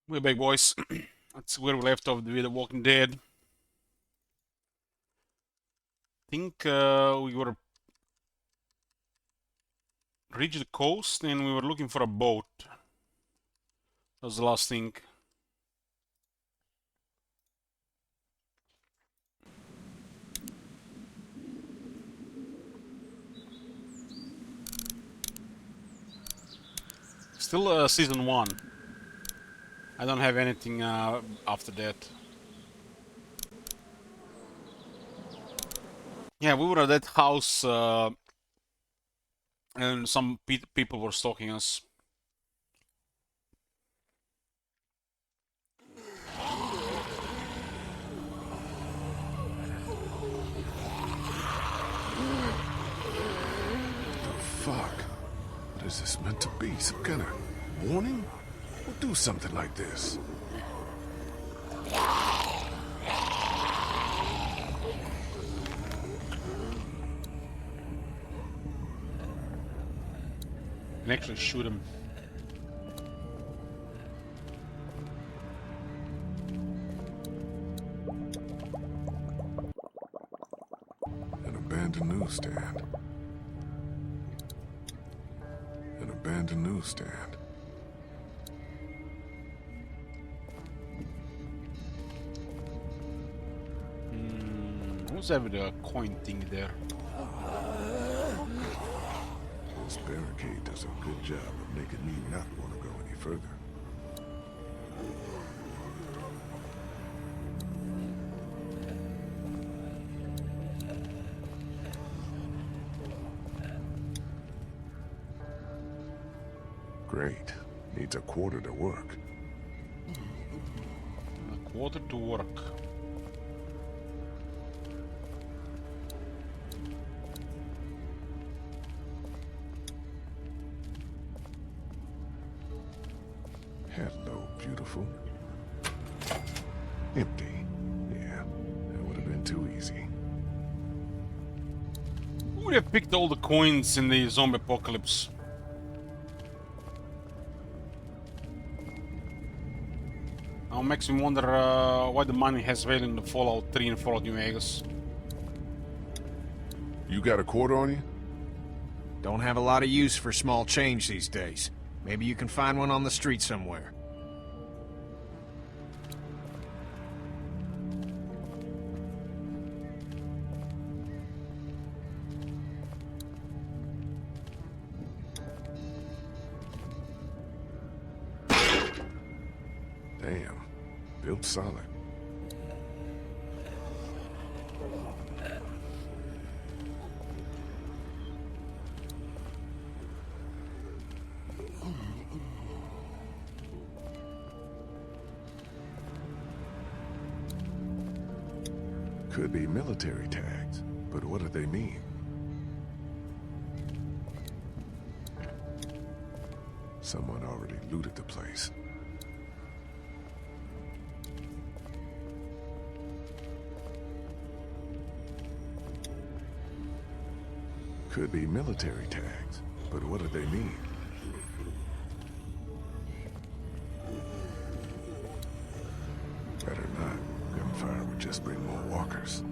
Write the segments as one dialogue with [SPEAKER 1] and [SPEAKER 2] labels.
[SPEAKER 1] We're back, boys. That's where we left off with The Walking Dead. I think we were reached the coast and we were looking for a boat. That was the last thing. Still season 1. I don't have anything after that. Yeah, we were at that house and some people were stalking us.
[SPEAKER 2] Fuck. What is this meant to be? Some kind of warning? We'll do something like this.
[SPEAKER 1] And actually shoot him.
[SPEAKER 2] An abandoned newsstand. An abandoned newsstand.
[SPEAKER 1] Who's ever the coin thing there?
[SPEAKER 2] This barricade does a good job of making me not want to go any further. Great. Needs a quarter to work.
[SPEAKER 1] A quarter to work.
[SPEAKER 2] Hello, beautiful. Empty. Yeah, that would have been too easy.
[SPEAKER 1] Who would have picked all the coins in the zombie apocalypse? Now makes me wonder why the money has value in the Fallout 3 and Fallout New Vegas.
[SPEAKER 2] You got a quarter on you?
[SPEAKER 3] Don't have a lot of use for small change these days. Maybe you can find one on the street somewhere.
[SPEAKER 2] Damn. Built solid. Could be military tags, but what do they mean? Someone already looted the place. Could be military tags, but what do they mean? Better not. Gunfire would just bring more walkers.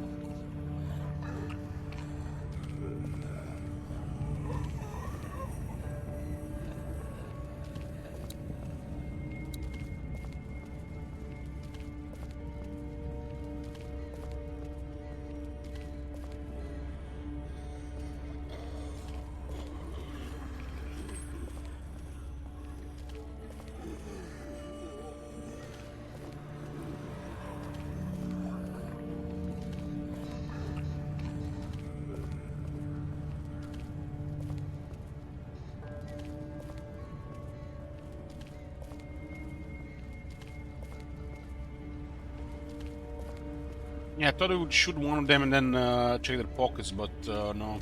[SPEAKER 1] Yeah, I thought I would shoot one of them and then check their pockets, but no.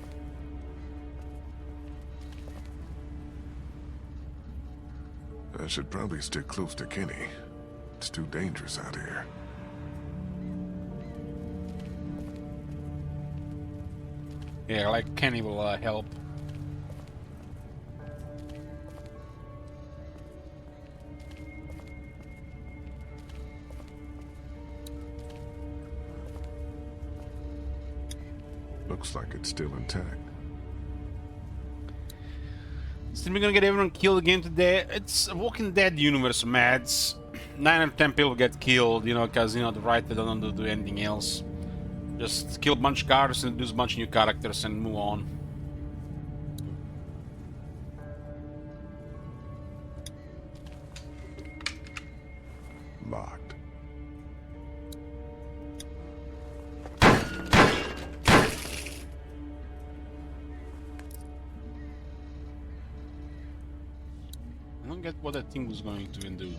[SPEAKER 2] I should probably stick close to Kenny. It's too dangerous out here.
[SPEAKER 1] Yeah, like Kenny will help.
[SPEAKER 2] Looks like it's still intact.
[SPEAKER 1] Still, we're gonna get everyone killed again today. It's a Walking Dead universe, mads. 9 out of 10 people get killed, you know, because, you know, the writer don't do anything else. Just kill a bunch of characters and introduce a bunch of new characters and move on.
[SPEAKER 2] Locked.
[SPEAKER 1] I don't get what that thing was going to do.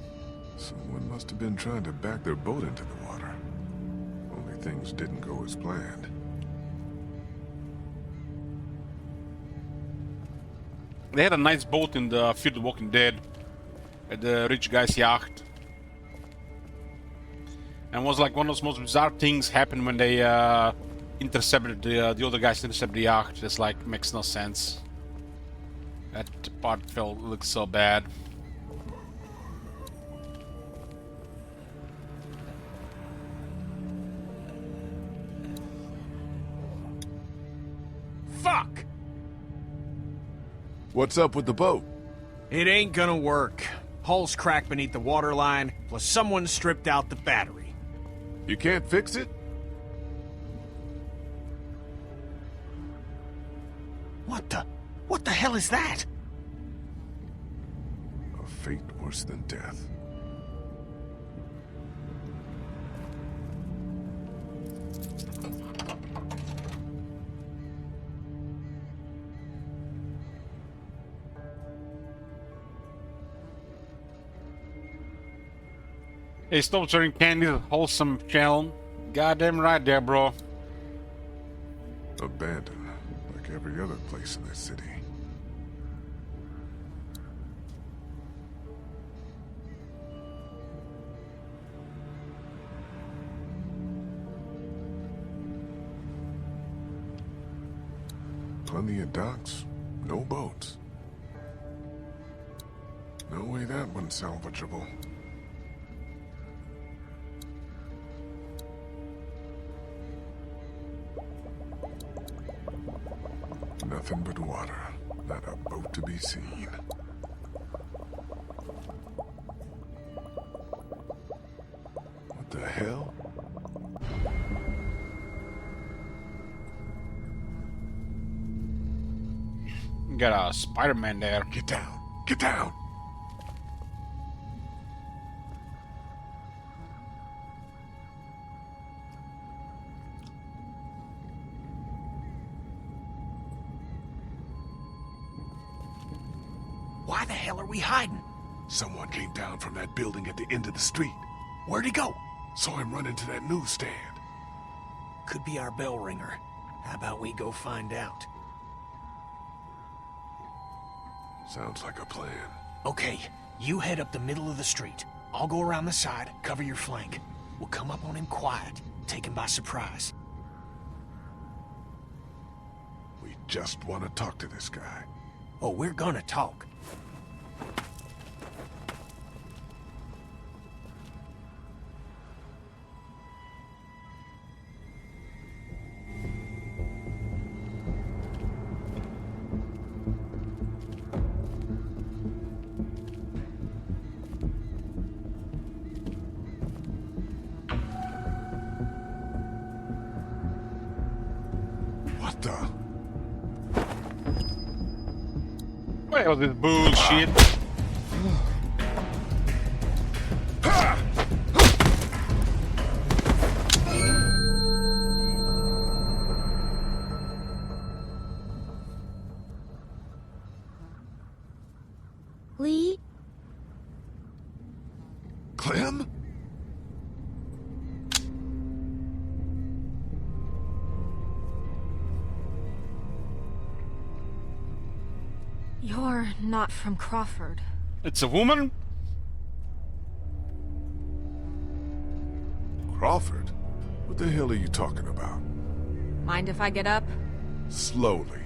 [SPEAKER 2] Someone must have been trying to back their boat into the water. Only things didn't go as planned.
[SPEAKER 1] They had a nice boat in the Fear the Walking Dead at the rich guy's yacht. And it was like one of those most bizarre things happened when they intercepted the other guys intercepted the yacht. Just like makes no sense. That part looks so bad.
[SPEAKER 3] Fuck!
[SPEAKER 2] What's up with the boat?
[SPEAKER 3] It ain't gonna work. Hull's cracked beneath the waterline, plus someone stripped out the battery.
[SPEAKER 2] You can't fix it?
[SPEAKER 3] What the hell is that?
[SPEAKER 2] A fate worse than death.
[SPEAKER 1] Hey, stop serving candy to wholesome channel. Goddamn right there, bro.
[SPEAKER 2] Abandoned, like every other place in this city. Plenty of docks, no boats. No way that one's salvageable. Nothing but water, not a boat to be seen. What the hell?
[SPEAKER 1] Got a Spider-Man there.
[SPEAKER 2] Get down! Get down!
[SPEAKER 3] Why the hell are we hiding?
[SPEAKER 2] Someone came down from that building at the end of the street.
[SPEAKER 3] Where'd he go?
[SPEAKER 2] Saw him run into that newsstand.
[SPEAKER 3] Could be our bell ringer. How about we go find out?
[SPEAKER 2] Sounds like a plan.
[SPEAKER 3] Okay, you head up the middle of the street. I'll go around the side, cover your flank. We'll come up on him quiet, take him by surprise.
[SPEAKER 2] We just want to talk to this guy.
[SPEAKER 3] Oh, we're gonna talk.
[SPEAKER 2] What the?
[SPEAKER 1] What was this bullshit?
[SPEAKER 4] Lee?
[SPEAKER 2] Clem?
[SPEAKER 4] You're not from Crawford.
[SPEAKER 1] It's a woman?
[SPEAKER 2] Crawford? What the hell are you talking about?
[SPEAKER 4] Mind if I get up?
[SPEAKER 2] Slowly.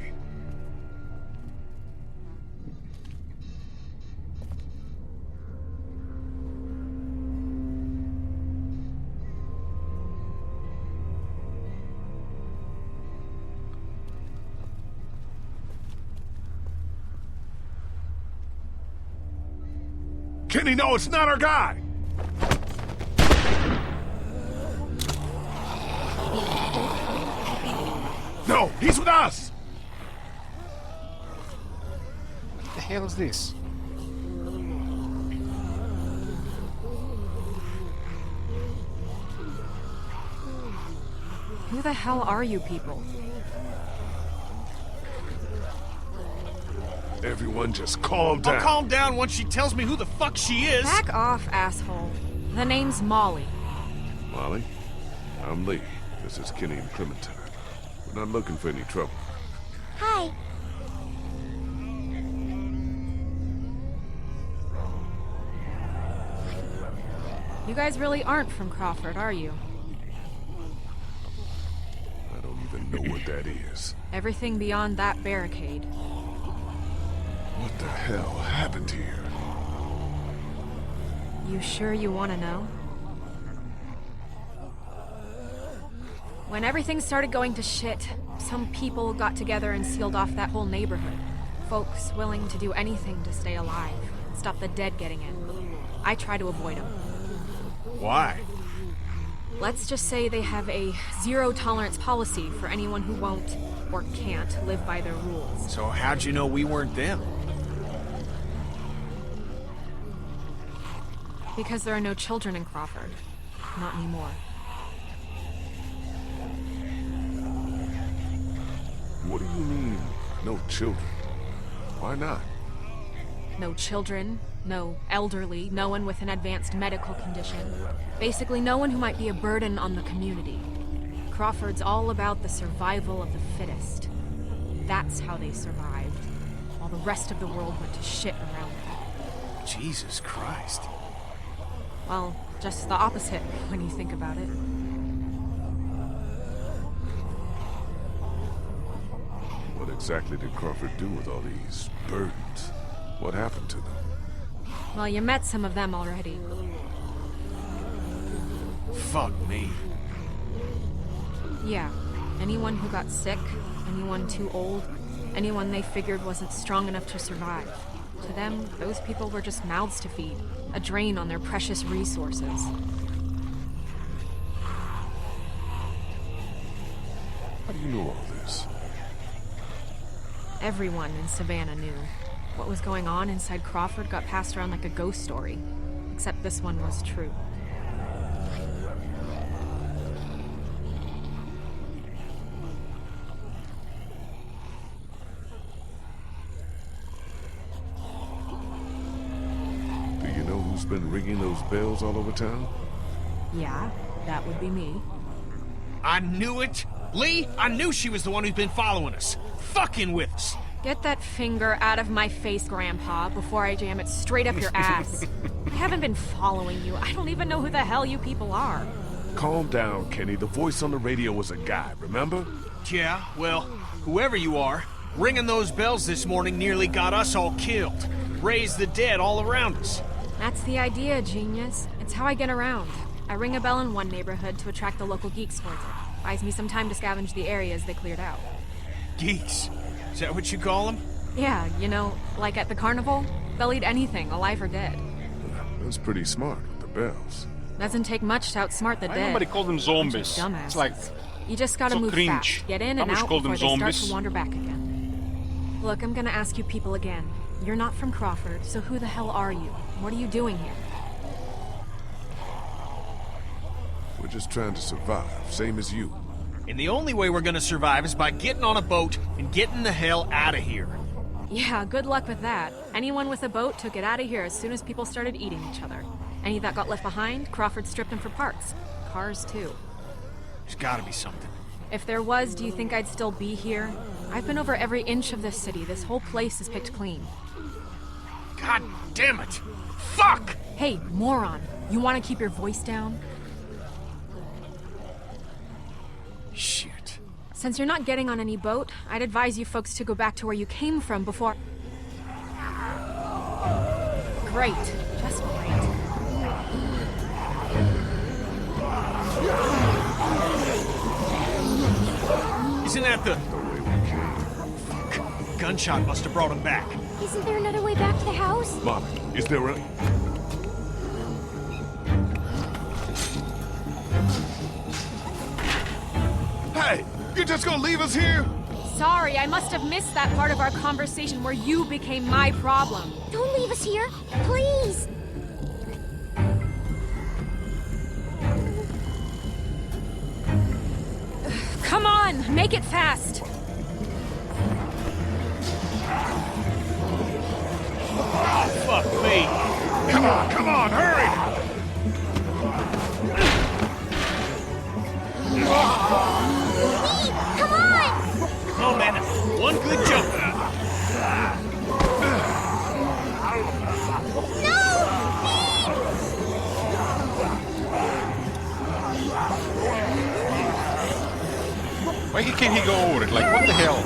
[SPEAKER 2] Kenny, no, it's not our guy! No, he's with us!
[SPEAKER 1] What the hell is this?
[SPEAKER 4] Who the hell are you people?
[SPEAKER 2] Everyone just calm down.
[SPEAKER 3] I'll calm down once she tells me who the fuck she is.
[SPEAKER 4] Back off, asshole. The name's Molly.
[SPEAKER 2] Molly, I'm Lee. This is Kenny and Clementine. We're not looking for any trouble.
[SPEAKER 5] Hi.
[SPEAKER 4] You guys really aren't from Crawford, are you?
[SPEAKER 2] I don't even know what that is.
[SPEAKER 4] Everything beyond that barricade.
[SPEAKER 2] What the hell happened here?
[SPEAKER 4] You sure you want to know? When everything started going to shit, some people got together and sealed off that whole neighborhood. Folks willing to do anything to stay alive, stop the dead getting in. I try to avoid them.
[SPEAKER 3] Why?
[SPEAKER 4] Let's just say they have a zero-tolerance policy for anyone who won't, or can't, live by their rules.
[SPEAKER 3] So how'd you know we weren't them?
[SPEAKER 4] Because there are no children in Crawford. Not anymore.
[SPEAKER 2] What do you mean, no children? Why not?
[SPEAKER 4] No children, no elderly, no one with an advanced medical condition. Basically, no one who might be a burden on the community. Crawford's all about the survival of the fittest. That's how they survived, while the rest of the world went to shit around them.
[SPEAKER 3] Jesus Christ.
[SPEAKER 4] Well, just the opposite when you think about it.
[SPEAKER 2] What exactly did Crawford do with all these burdens? What happened to them?
[SPEAKER 4] Well, you met some of them already.
[SPEAKER 3] Fuck me.
[SPEAKER 4] Yeah, anyone who got sick, anyone too old, anyone they figured wasn't strong enough to survive. To them, those people were just mouths to feed, a drain on their precious resources.
[SPEAKER 2] How do you know all this?
[SPEAKER 4] Everyone in Savannah knew. What was going on inside Crawford got passed around like a ghost story. Except this one was true.
[SPEAKER 2] Do you know who's been ringing those bells all over town?
[SPEAKER 4] Yeah, that would be me.
[SPEAKER 3] I knew it! Lee, I knew she was the one who's been following us. Fucking with us.
[SPEAKER 4] Get that finger out of my face, Grandpa, before I jam it straight up your ass. I haven't been following you. I don't even know who the hell you people are.
[SPEAKER 2] Calm down, Kenny. The voice on the radio was a guy, remember?
[SPEAKER 3] Yeah, well, whoever you are, ringing those bells this morning nearly got us all killed. Raised the dead all around us.
[SPEAKER 4] That's the idea, genius. It's how I get around. I ring a bell in one neighborhood to attract the local geeks towards it. Buys me some time to scavenge the areas they cleared out.
[SPEAKER 3] Geeks. Is that what you call them?
[SPEAKER 4] Yeah, you know, like at the carnival, they'll eat anything, alive or dead.
[SPEAKER 2] That's pretty smart with the bells.
[SPEAKER 4] Doesn't take much to outsmart the
[SPEAKER 1] Why
[SPEAKER 4] dead.
[SPEAKER 1] nobody called them zombies?
[SPEAKER 4] Dumbasses.
[SPEAKER 1] It's like,
[SPEAKER 4] You just gotta
[SPEAKER 1] so
[SPEAKER 4] move
[SPEAKER 1] cringe.
[SPEAKER 4] fast. Get in
[SPEAKER 1] I
[SPEAKER 4] and
[SPEAKER 1] wish
[SPEAKER 4] out
[SPEAKER 1] called them
[SPEAKER 4] before they start
[SPEAKER 1] zombies.
[SPEAKER 4] to wander back again. Look, I'm gonna ask you people again. You're not from Crawford, so who the hell are you? What are you doing here?
[SPEAKER 2] We're just trying to survive, same as you.
[SPEAKER 3] And the only way we're gonna survive is by getting on a boat and getting the hell out of here.
[SPEAKER 4] Yeah, good luck with that. Anyone with a boat took it out of here as soon as people started eating each other. Any that got left behind, Crawford stripped them for parts. Cars, too.
[SPEAKER 3] There's gotta be something.
[SPEAKER 4] If there was, do you think I'd still be here? I've been over every inch of this city. This whole place is picked clean.
[SPEAKER 3] God damn it! Fuck!
[SPEAKER 4] Hey, moron. You want to keep your voice down?
[SPEAKER 3] Shit.
[SPEAKER 4] Since you're not getting on any boat, I'd advise you folks to go back to where you came from before... Great. Just great.
[SPEAKER 3] Isn't that the... Fuck. Gunshot must have brought him back.
[SPEAKER 5] Isn't there another way back to the house?
[SPEAKER 2] Molly, is there a... Hey, you just gonna leave us here?
[SPEAKER 4] Sorry, I must have missed that part of our conversation where you became my problem.
[SPEAKER 5] Don't leave us here, please.
[SPEAKER 4] Come on, make it fast.
[SPEAKER 1] Fuck me.
[SPEAKER 2] Come on, hurry!
[SPEAKER 5] Come on!
[SPEAKER 3] Come on, man. One good jump.
[SPEAKER 1] Why can't he go over it? Like, what the hell?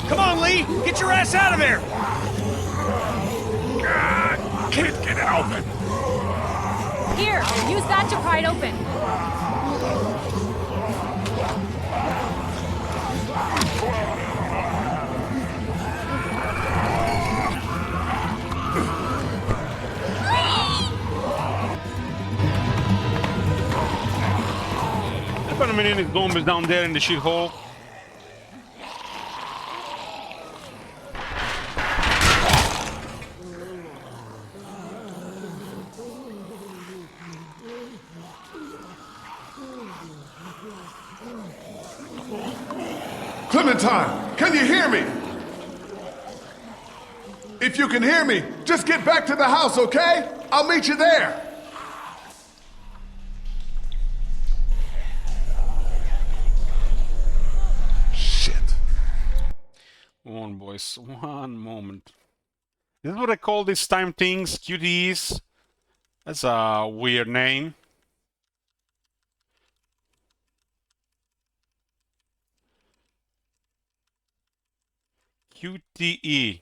[SPEAKER 3] Come on, Lee. Get your ass out of there.
[SPEAKER 2] God, can't get it open.
[SPEAKER 4] Here, use that to pry it open.
[SPEAKER 1] About a minute, his dome is down there in the shithole.
[SPEAKER 2] Clementine, can you hear me? If you can hear me, just get back to the house, okay? I'll meet you there. Shit.
[SPEAKER 1] Come on, boys. One moment. This is what I call these time things, QTEs. That's a weird name. QTE.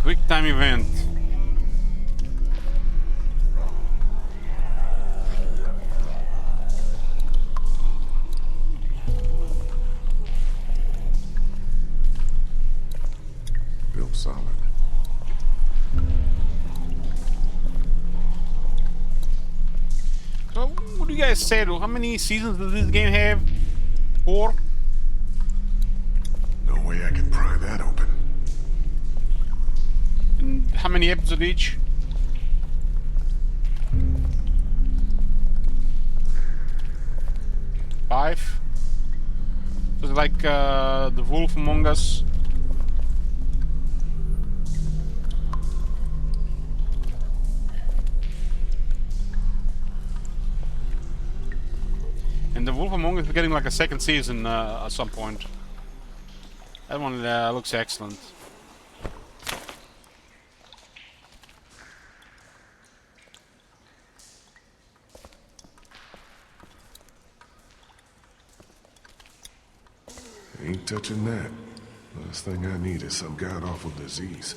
[SPEAKER 1] Quick time event.
[SPEAKER 2] Built solid.
[SPEAKER 1] So, what do you guys say? How many seasons does this game have? 4?
[SPEAKER 2] No way I can pry that open.
[SPEAKER 1] And how many episodes each? 5? It's like The Wolf Among Us. And The Wolf Among Us is getting like a second season at some point. That one looks excellent.
[SPEAKER 2] Ain't touching that. Last thing I need is some god-awful disease.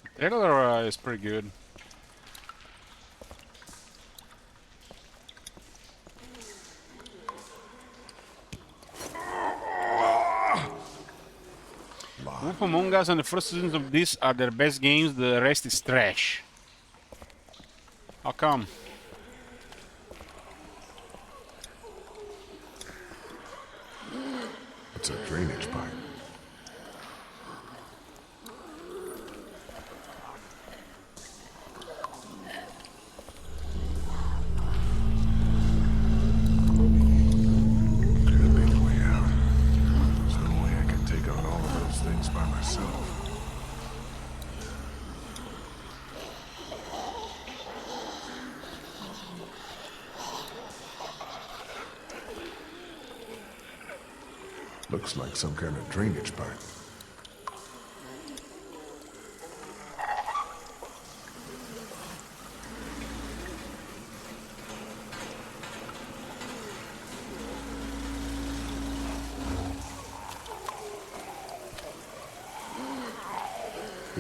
[SPEAKER 1] The trailer is pretty good. Wolf Among Us and the first seasons of this are their best games, the rest is trash. How come?
[SPEAKER 2] It's a drainage pipe. Could be the way out. There's no way I can take on all of those things by myself. Looks like some kind of drainage pipe.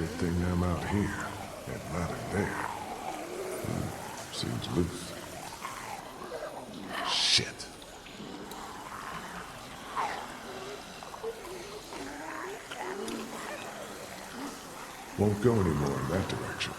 [SPEAKER 2] Good thing I'm out here and not in there. Seems loose. Shit. Won't go any more in that direction.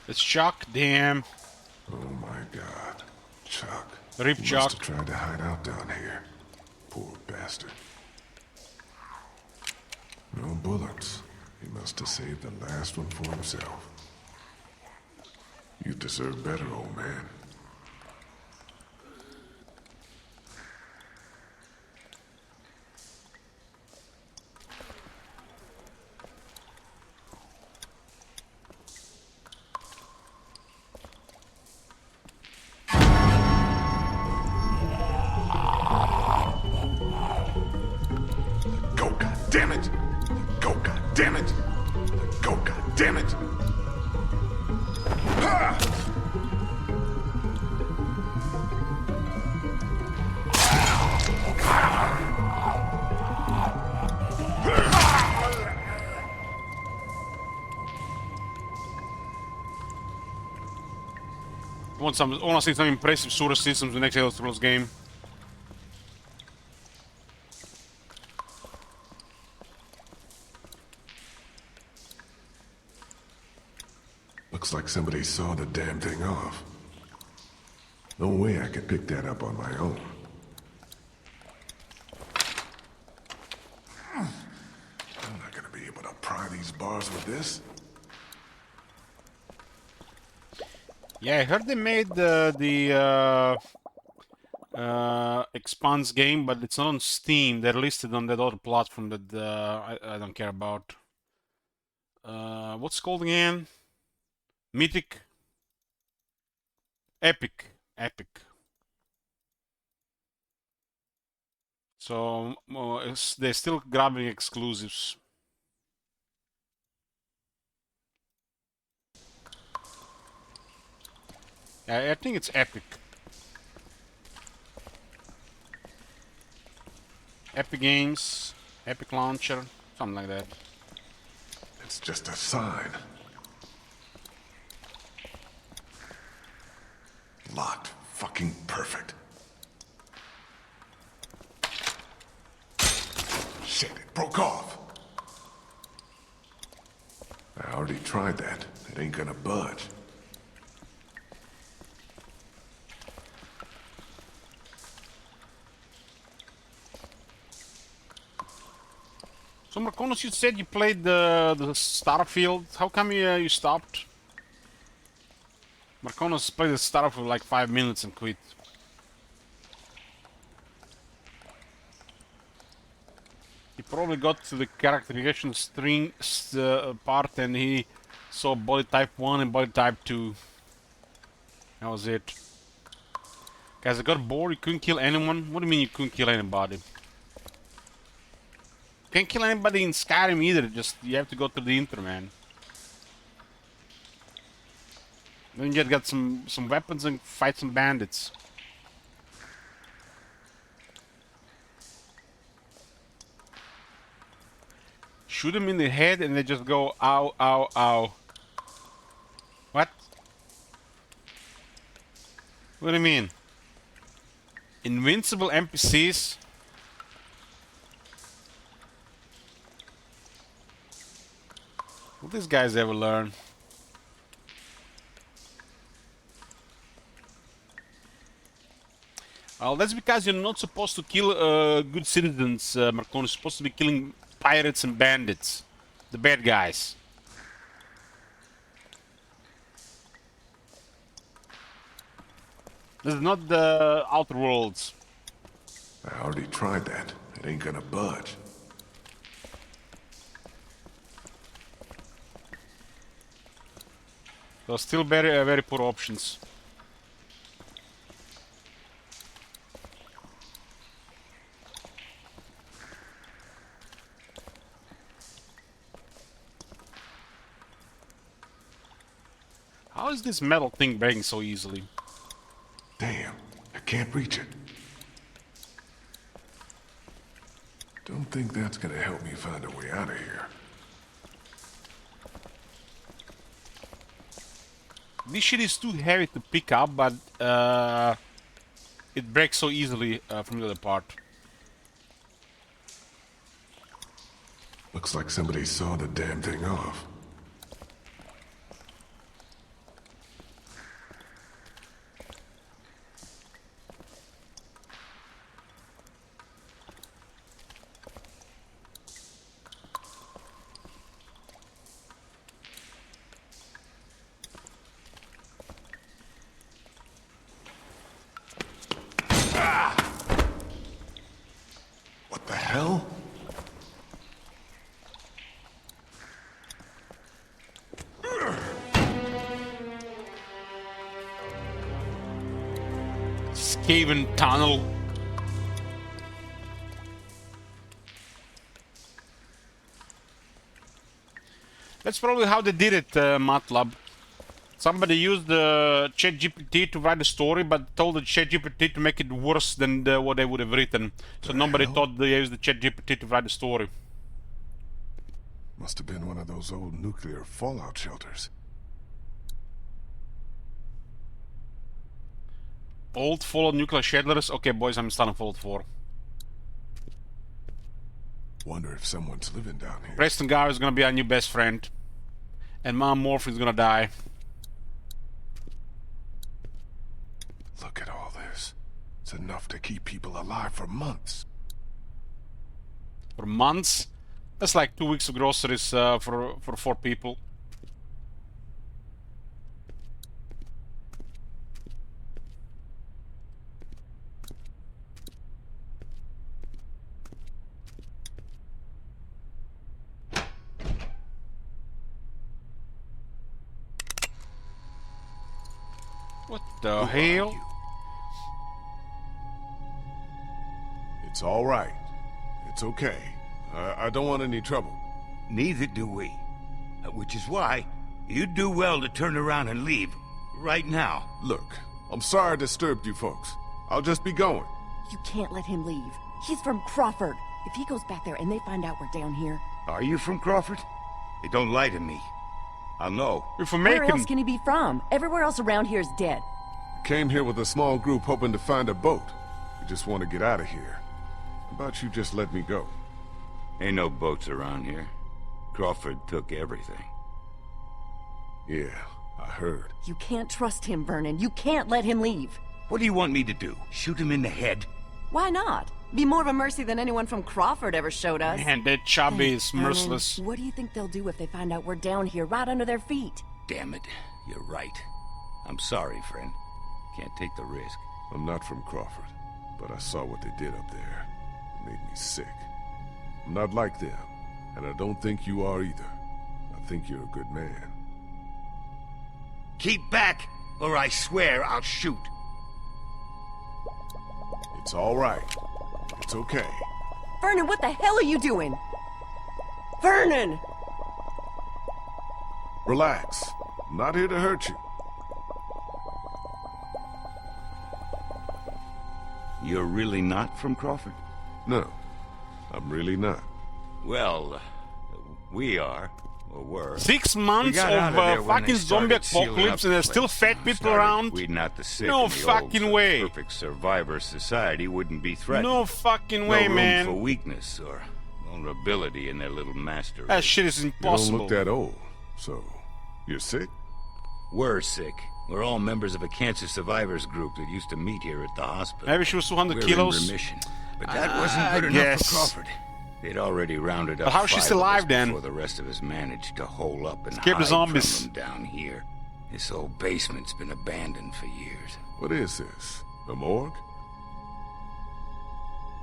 [SPEAKER 1] It's Chuck, damn.
[SPEAKER 2] Oh my god. Chuck.
[SPEAKER 1] Rip
[SPEAKER 2] He
[SPEAKER 1] Chuck.
[SPEAKER 2] must have tried to hide out down here. Poor bastard. No bullets. He must have saved the last one for himself. You deserve better, old man. Go, god damn it! Go, god damn it! Go, god damn it! Ah!
[SPEAKER 1] I want to see some impressive sewer systems in the next Elder Scrolls game.
[SPEAKER 2] Looks like somebody saw the damn thing off. No way I could pick that up on my own. I'm not gonna be able to pry these bars with this.
[SPEAKER 1] Yeah, I heard they made Expanse game, but it's not on Steam. They're listed on that other platform that I don't care about. What's it called again? Mythic? Epic. Epic. So they're still grabbing exclusives. I think it's Epic. Epic Games, Epic Launcher, something like that.
[SPEAKER 2] It's just a sign. Locked. Fucking perfect. Shit, it broke off. I already tried that. It ain't gonna budge.
[SPEAKER 1] So Marconos, you said you played the Starfield. How come you stopped? Marconos played the Starfield for like 5 minutes and quit. He probably got to the characterization string part and he saw body type 1 and body type 2. That was it. Guys, I got bored. You couldn't kill anyone? What do you mean you couldn't kill anybody? Can't kill anybody in Skyrim either. Just you have to go through the intro, man. Then you got some weapons and fight some bandits. Shoot them in the head and they just go ow, ow, ow. What? What do you mean? Invincible NPCs? Will these guys ever learn? Well, that's because you're not supposed to kill good citizens, Marconi. You're supposed to be killing pirates and bandits. The bad guys. This is not the Outer Worlds.
[SPEAKER 2] I already tried that. It ain't gonna budge.
[SPEAKER 1] So still very poor options. How is this metal thing breaking so easily?
[SPEAKER 2] Damn, I can't reach it. Don't think that's gonna help me find a way out of here.
[SPEAKER 1] This shit is too heavy to pick up, but it breaks so easily from the other part.
[SPEAKER 2] Looks like somebody saw the damn thing off. What the hell?
[SPEAKER 1] Skaven tunnel. That's probably how they did it, MATLAB. Somebody used the ChatGPT to write a story, but told the ChatGPT to make it worse than what they would have written. So nobody thought they used the ChatGPT to write the story.
[SPEAKER 2] Must have been one of those old nuclear fallout shelters.
[SPEAKER 1] Old fallen nuclear shelters. Okay, boys, I'm starting Fallout 4.
[SPEAKER 2] Wonder if someone's living down here.
[SPEAKER 1] Preston Gar is gonna be our new best friend. And Mom Morph is gonna die.
[SPEAKER 2] Look at all this. It's enough to keep people alive for months.
[SPEAKER 1] For months? That's like 2 weeks of groceries for 4 people. What the hell?
[SPEAKER 2] It's all right. It's okay. I don't want any trouble.
[SPEAKER 6] Neither do we. Which is why you'd do well to turn around and leave right now.
[SPEAKER 2] Look, I'm sorry I disturbed you folks. I'll just be going.
[SPEAKER 7] You can't let him leave. He's from Crawford. If he goes back there and they find out we're down here...
[SPEAKER 6] Are you from Crawford? Hey, don't lie to me. I'll know.
[SPEAKER 1] If we're
[SPEAKER 7] Where
[SPEAKER 1] making...
[SPEAKER 7] else can he be from? Everywhere else around here is dead.
[SPEAKER 2] Came here with a small group hoping to find a boat. We just want to get out of here. How about you just let me go?
[SPEAKER 6] Ain't no boats around here. Crawford took everything.
[SPEAKER 2] Yeah, I heard.
[SPEAKER 7] You can't trust him, Vernon. You can't let him leave.
[SPEAKER 6] What do you want me to do? Shoot him in the head?
[SPEAKER 7] Why not? Be more of a mercy than anyone from Crawford ever showed us.
[SPEAKER 1] Man, that chubby is
[SPEAKER 7] Vernon,
[SPEAKER 1] merciless.
[SPEAKER 7] what do you think they'll do if they find out we're down here, right under their feet?
[SPEAKER 6] Damn it. You're right. I'm sorry, friend. Can't take the risk.
[SPEAKER 2] I'm not from Crawford, but I saw what they did up there. It made me sick. I'm not like them, and I don't think you are either. I think you're a good man.
[SPEAKER 6] Keep back, or I swear I'll shoot.
[SPEAKER 2] It's all right. It's okay.
[SPEAKER 7] Vernon, what the hell are you doing? Vernon!
[SPEAKER 2] Relax. I'm not here to hurt you.
[SPEAKER 6] You're really not from Crawford?
[SPEAKER 2] No, I'm really not.
[SPEAKER 6] Well, we are, or were.
[SPEAKER 1] 6
[SPEAKER 6] We
[SPEAKER 1] months
[SPEAKER 6] got out
[SPEAKER 1] of
[SPEAKER 6] of there when
[SPEAKER 1] fucking
[SPEAKER 6] they
[SPEAKER 1] zombie
[SPEAKER 6] started sealing
[SPEAKER 1] apocalypse
[SPEAKER 6] up
[SPEAKER 1] and there's
[SPEAKER 6] the
[SPEAKER 1] still
[SPEAKER 6] place.
[SPEAKER 1] fat people
[SPEAKER 6] Started
[SPEAKER 1] around?
[SPEAKER 6] weeding out the sick
[SPEAKER 1] No
[SPEAKER 6] and the
[SPEAKER 1] fucking
[SPEAKER 6] old, so
[SPEAKER 1] way.
[SPEAKER 6] the perfect survivor society wouldn't be threatened.
[SPEAKER 1] No fucking
[SPEAKER 6] No
[SPEAKER 1] way,
[SPEAKER 6] room
[SPEAKER 1] man.
[SPEAKER 6] for weakness or vulnerability in their little master
[SPEAKER 1] That
[SPEAKER 6] race.
[SPEAKER 1] shit is
[SPEAKER 2] You don't
[SPEAKER 1] impossible.
[SPEAKER 2] look that old, so you're sick?
[SPEAKER 6] We're sick. We're all members of a cancer survivors group that used to meet here at the hospital.
[SPEAKER 1] Maybe she was 200
[SPEAKER 6] We're
[SPEAKER 1] kilos.
[SPEAKER 6] in remission. But that wasn't good enough
[SPEAKER 1] guess.
[SPEAKER 6] for Crawford. They'd already rounded up
[SPEAKER 1] But how's she
[SPEAKER 6] 5
[SPEAKER 1] still
[SPEAKER 6] of us
[SPEAKER 1] alive, then?
[SPEAKER 6] before the rest of us managed to hole up and
[SPEAKER 1] Escape the
[SPEAKER 6] hide
[SPEAKER 1] zombies.
[SPEAKER 6] from them down here. This old basement's been abandoned for years.
[SPEAKER 2] What is this? A morgue?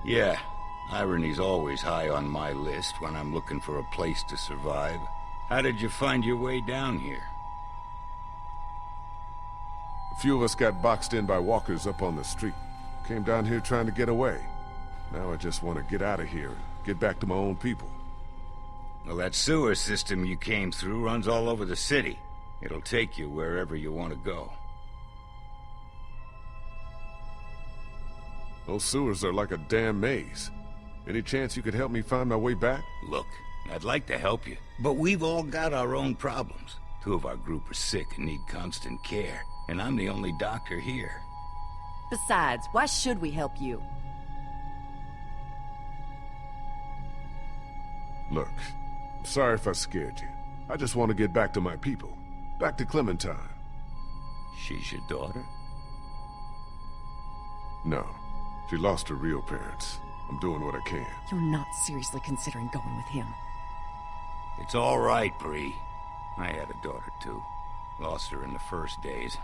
[SPEAKER 6] Yeah, irony's always high on my list when I'm looking for a place to survive. How did you find your way down here?
[SPEAKER 2] A few of us got boxed in by walkers up on the street. Came down here trying to get away. Now I just want to get out of here and get back to my own people.
[SPEAKER 6] Well, that sewer system you came through runs all over the city. It'll take you wherever you want to go.
[SPEAKER 2] Those sewers are like a damn maze. Any chance you could help me find my way back?
[SPEAKER 6] Look, I'd like to help you, but we've all got our own problems. 2 of our group are sick and need constant care, and I'm the only doctor here.
[SPEAKER 7] Besides, why should we help you?
[SPEAKER 2] Look, I'm sorry if I scared you. I just want to get back to my people. Back to Clementine.
[SPEAKER 6] She's your daughter?
[SPEAKER 2] No, she lost her real parents. I'm doing what I can.
[SPEAKER 7] You're not seriously considering going with him.
[SPEAKER 6] It's all right, Bree. I had a daughter, too. Lost her in the first days.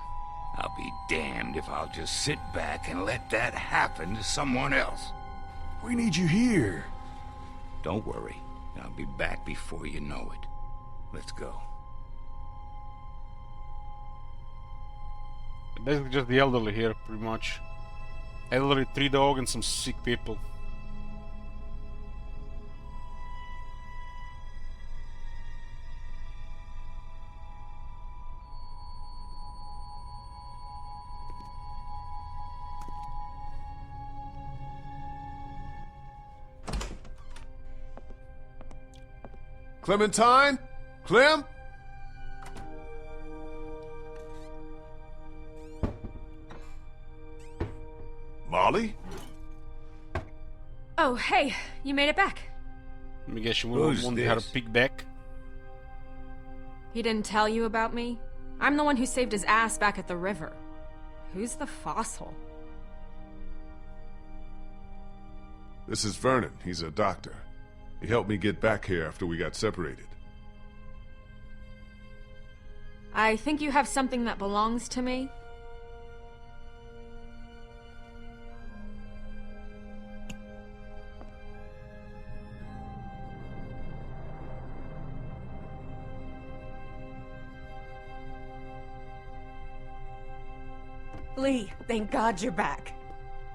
[SPEAKER 6] I'll be damned if I'll just sit back and let that happen to someone else.
[SPEAKER 2] We need you here.
[SPEAKER 6] Don't worry. I'll be back before you know it. Let's go.
[SPEAKER 1] Basically just the elderly here, pretty much. Elderly, 3 dogs, and some sick people.
[SPEAKER 2] Clementine? Clem? Molly?
[SPEAKER 4] Oh, hey, you made it back.
[SPEAKER 1] Let me guess you
[SPEAKER 6] Who's
[SPEAKER 1] won't have
[SPEAKER 6] this?
[SPEAKER 1] a peek back.
[SPEAKER 4] He didn't tell you about me? I'm the one who saved his ass back at the river. Who's the fossil?
[SPEAKER 2] This is Vernon. He's a doctor. He helped me get back here after we got separated.
[SPEAKER 4] I think you have something that belongs to me.
[SPEAKER 8] Lee, thank God you're back.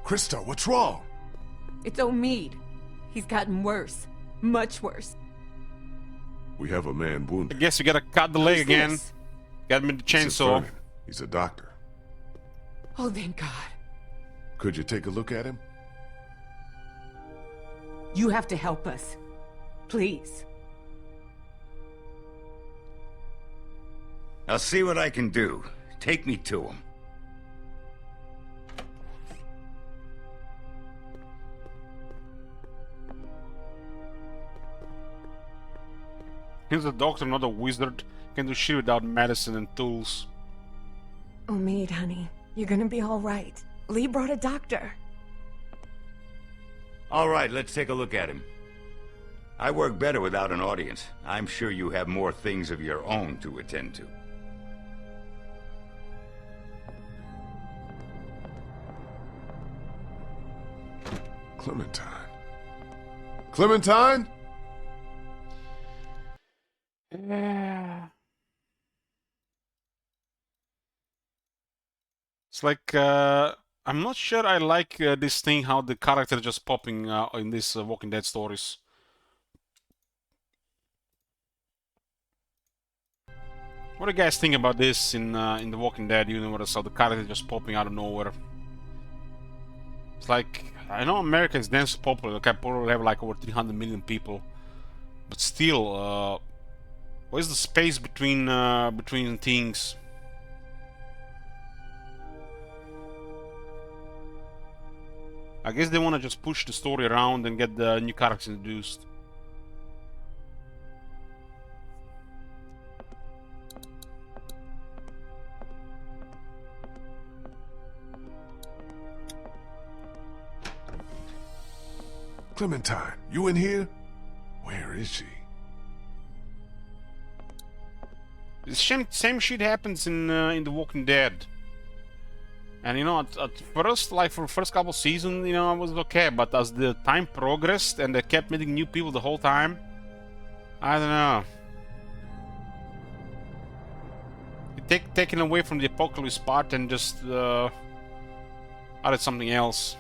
[SPEAKER 2] Krista, what's wrong?
[SPEAKER 8] It's Omid. He's gotten worse. Much worse.
[SPEAKER 2] We have a man
[SPEAKER 1] I
[SPEAKER 2] wounded.
[SPEAKER 1] guess we gotta cut the leg
[SPEAKER 8] Who's
[SPEAKER 1] again.
[SPEAKER 8] this?
[SPEAKER 1] Got me the
[SPEAKER 2] This is
[SPEAKER 1] chainsaw.
[SPEAKER 2] Vernon. He's a doctor.
[SPEAKER 8] Oh, thank God.
[SPEAKER 2] Could you take a look at him?
[SPEAKER 8] You have to help us. Please.
[SPEAKER 6] I'll see what I can do. Take me to him.
[SPEAKER 1] He's a doctor, not a wizard. Can do shit without medicine and tools.
[SPEAKER 8] Omid, honey, you're gonna be all right. Lee brought a doctor.
[SPEAKER 6] All right, let's take a look at him. I work better without an audience. I'm sure you have more things of your own to attend to.
[SPEAKER 2] Clementine. Clementine?
[SPEAKER 1] Yeah. It's like I'm not sure I like this thing how the character just popping in these Walking Dead stories. What do you guys think about this in the Walking Dead universe? How the character just popping out of nowhere? It's like, I know America is dense popular. Okay, probably have like over 300 million people, but still, where's the space between things? I guess they want to just push the story around and get the new characters introduced.
[SPEAKER 2] Clementine, you in here? Where is she?
[SPEAKER 1] The same shit happens in The Walking Dead. And you know, at first, like for the first couple seasons, you know, I was okay. But as the time progressed and they kept meeting new people the whole time, I don't know. Taken away from the apocalypse part and just added something else.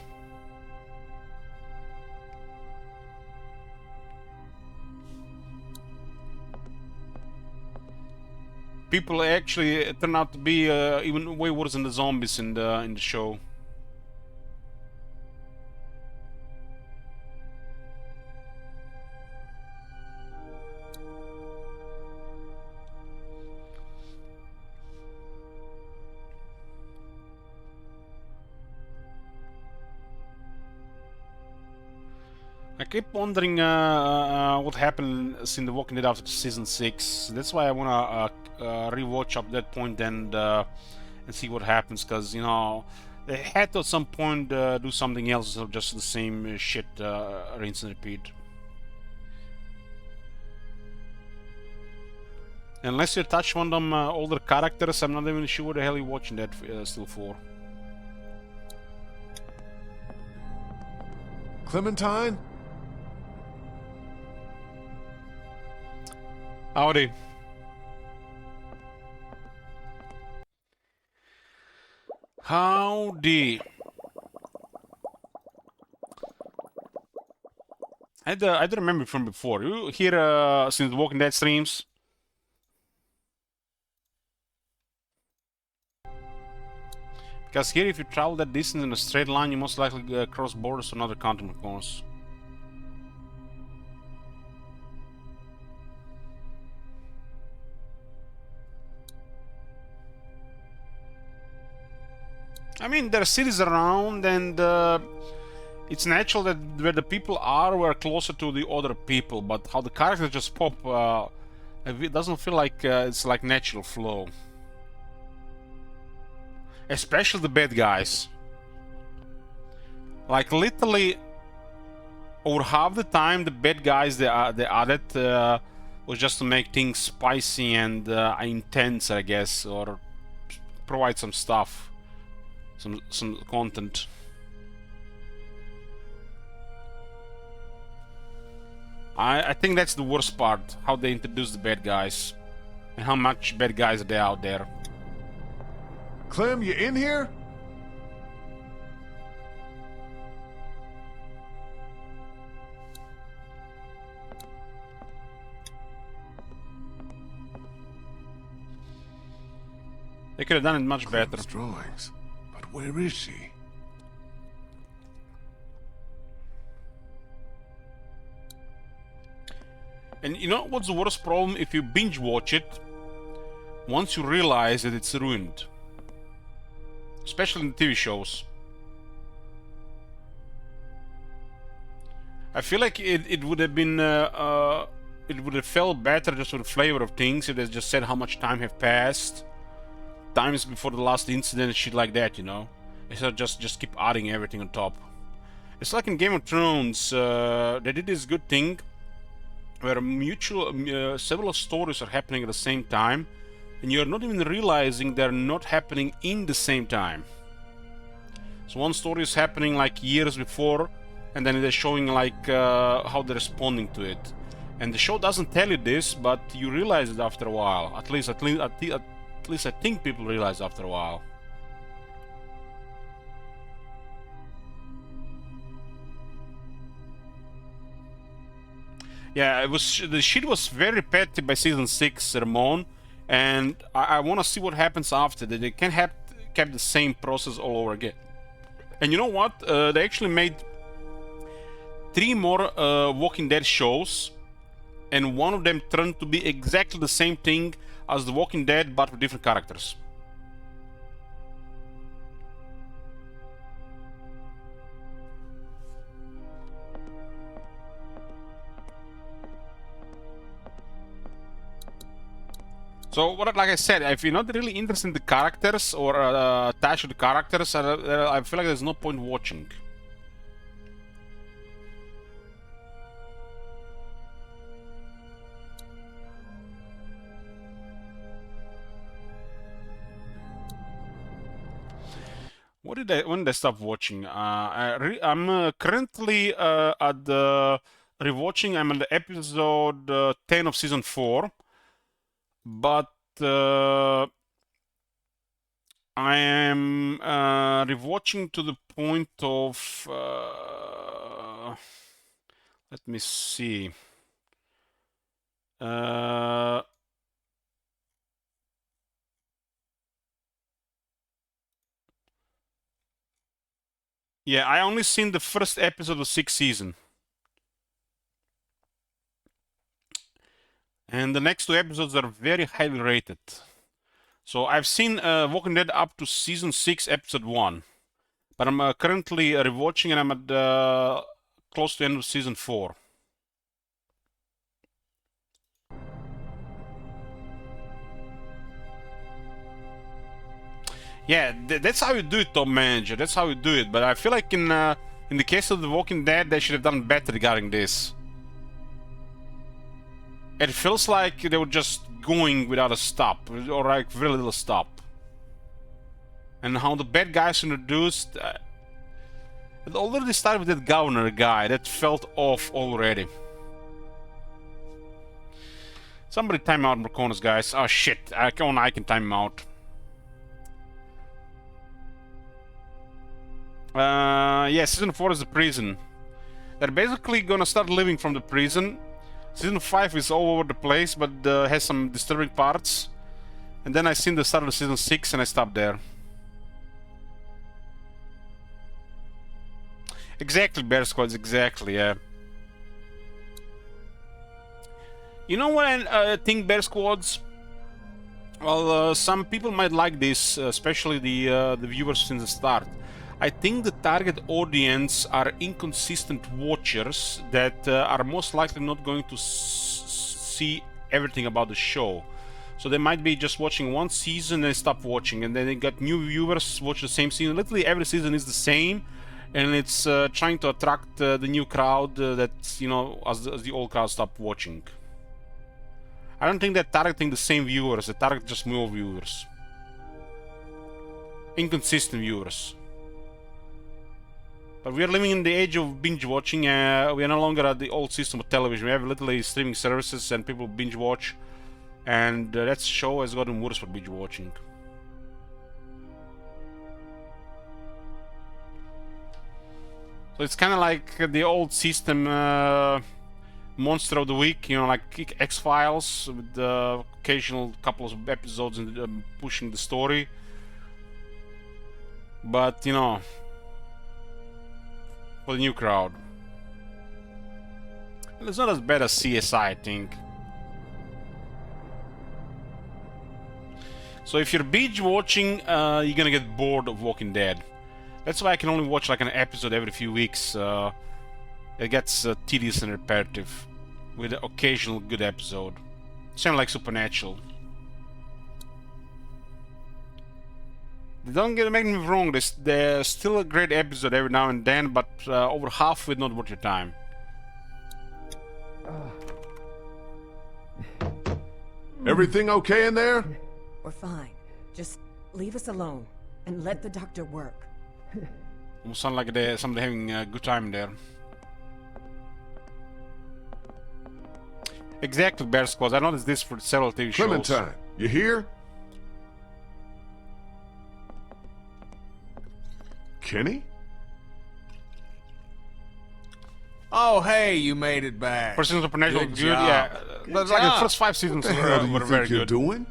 [SPEAKER 1] People actually turn out to be even way worse than the zombies in the show. I keep wondering what happened in The Walking Dead after season 6. That's why I wanna rewatch up that point and see what happens, because you know they had to at some point do something else instead of just the same shit rinse and repeat. Unless you touch one of them older characters, I'm not even sure what the hell you're watching that still for.
[SPEAKER 2] Clementine?
[SPEAKER 1] Howdy. Howdy. I don't remember from before. You hear since the Walking Dead streams? Because here, if you travel that distance in a straight line, you most likely cross borders to another continent, of course. I mean, there are cities around, and it's natural that where the people are, we're closer to the other people. But how the characters just pop, it doesn't feel like it's like natural flow. Especially the bad guys. Like literally, over half the time, the bad guys they added was just to make things spicy and intense, I guess, or provide some stuff. Some content. I think that's the worst part, how they introduce the bad guys and how much bad guys are there out there.
[SPEAKER 2] Clem, you in here?
[SPEAKER 1] They could have done it much better.
[SPEAKER 2] Clem's drawings. But where is she?
[SPEAKER 1] And you know what's the worst problem? If you binge watch it, once you realize that it's ruined. Especially in TV shows. I feel like it would have been it would have felt better just with the flavor of things if they just said how much time have passed, times before the last incident and shit like that, you know, instead of just keep adding everything on top. It's like in Game of Thrones, they did this good thing where several stories are happening at the same time, and you're not even realizing they're not happening in the same time. So one story is happening like years before, and then they're showing like how they're responding to it. And the show doesn't tell you this, but you realize it after a while. At least I think people realize after a while. Yeah, it was the shit was very repetitive by season 6, Ramon, and I want to see what happens after that. They can't have kept the same process all over again. And you know what? They actually made 3 more Walking Dead shows, and one of them turned to be exactly the same thing as The Walking Dead, but with different characters. So, like I said, if you're not really interested in the characters or attached to the characters, I feel like there's no point watching. When did I stop watching? I'm currently at the rewatching. I'm on the episode 10 of season 4. But I am rewatching to the point of let me see. Yeah, I only seen the first episode of 6th season. And the next 2 episodes are very highly rated. So I've seen Walking Dead up to season 6, episode 1. But I'm currently rewatching and I'm at close to the end of season 4. Yeah, that's how you do it, Top Manager. That's how you do it. But I feel like in the case of The Walking Dead, they should have done better regarding this. It feels like they were just going without a stop, or like very little stop. And how the bad guys introduced, it already started with that governor guy. That felt off already. Somebody time out Marconis, guys. Oh shit, I can time him out. Yeah, season 4 is the prison. They're basically gonna start living from the prison. Season 5 is all over the place, but has some disturbing parts. And then I seen the start of season 6 and I stopped there. Exactly, Bear Squads, exactly, yeah. You know what I think, Bear Squads? Well, some people might like this, especially the viewers since the start. I think the target audience are inconsistent watchers that are most likely not going to see everything about the show. So they might be just watching one season and stop watching, and then they got new viewers watch the same season. Literally every season is the same, and it's trying to attract the new crowd that, you know, as the old crowd stop watching. I don't think they're targeting the same viewers, they target just more viewers. Inconsistent viewers. But we are living in the age of binge watching. We are no longer at the old system of television. We have literally streaming services and people binge watch. And that show has gotten worse for binge watching. So it's kind of like the old system, Monster of the Week, you know, like X-Files, with the occasional couple of episodes and pushing the story. But, you know, for the new crowd. And it's not as bad as CSI, I think. So if you're binge watching, you're gonna get bored of Walking Dead. That's why I can only watch like an episode every few weeks. It gets tedious and repetitive, with an occasional good episode. Same like Supernatural. Don't make me wrong, there's still a great episode every now and then, but over half of it not worth your time.
[SPEAKER 2] Everything okay in there?
[SPEAKER 8] We're fine. Just leave us alone and let the doctor work.
[SPEAKER 1] Almost sound like somebody having a good time there. Exactly, Bear Squad. I noticed this for several TV shows.
[SPEAKER 2] Clementine, you here? Kenny?
[SPEAKER 3] Oh, hey, you made it back.
[SPEAKER 1] First season Supernatural, good,
[SPEAKER 3] job.
[SPEAKER 1] yeah.
[SPEAKER 3] Good
[SPEAKER 1] But like the
[SPEAKER 3] job.
[SPEAKER 1] first 5 seasons
[SPEAKER 2] What the hell do you
[SPEAKER 1] were very
[SPEAKER 2] think you're
[SPEAKER 1] good.
[SPEAKER 2] doing?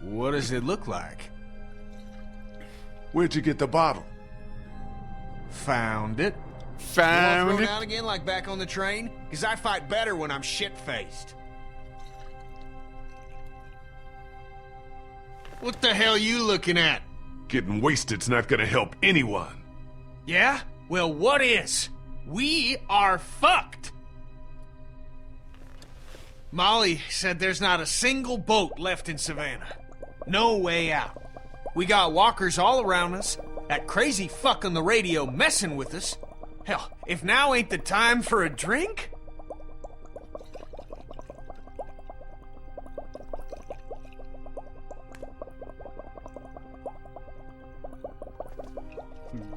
[SPEAKER 3] What does it look like?
[SPEAKER 2] Where'd you get the bottle?
[SPEAKER 3] Found it.
[SPEAKER 1] Found
[SPEAKER 3] Throw
[SPEAKER 1] it.
[SPEAKER 3] down again like back on the train? Because I fight better when I'm shit-faced. What the hell you looking at?
[SPEAKER 2] Getting wasted's not gonna help anyone.
[SPEAKER 3] Yeah? Well, what is? We are fucked. Molly said there's not a single boat left in Savannah. No way out. We got walkers all around us, that crazy fuck on the radio messing with us. Hell, if now ain't the time for a drink?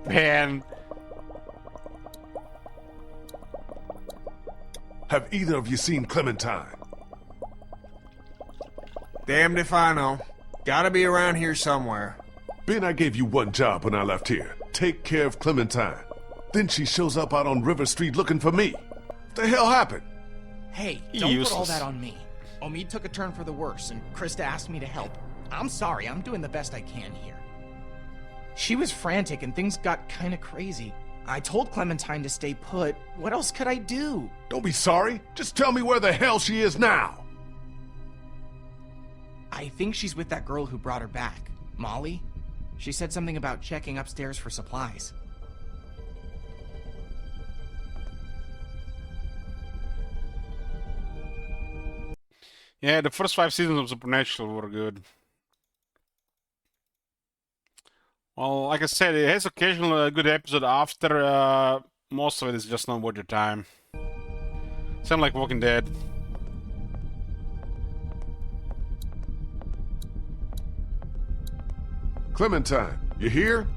[SPEAKER 1] Man.
[SPEAKER 2] Have either of you seen Clementine?
[SPEAKER 3] Damned if I know. Gotta be around here somewhere.
[SPEAKER 2] Ben, I gave you one job when I left here. Take care of Clementine. Then she shows up out on River Street looking for me. What the hell happened?
[SPEAKER 9] Hey, don't put all
[SPEAKER 1] Useless.
[SPEAKER 9] that on me. Omid took a turn for the worse, and Krista asked me to help. I'm sorry, I'm doing the best I can here. She was frantic, and things got kinda crazy. I told Clementine to stay put. What else could I do?
[SPEAKER 2] Don't be sorry. Just tell me where the hell she is now.
[SPEAKER 9] I think she's with that girl who brought her back. Molly? She said something about checking upstairs for supplies.
[SPEAKER 1] Yeah, the first 5 seasons of Supernatural were good. Well, like I said, it has occasional good episode after. Most of it is just not worth your time. Sound like Walking Dead.
[SPEAKER 2] Clementine, you here?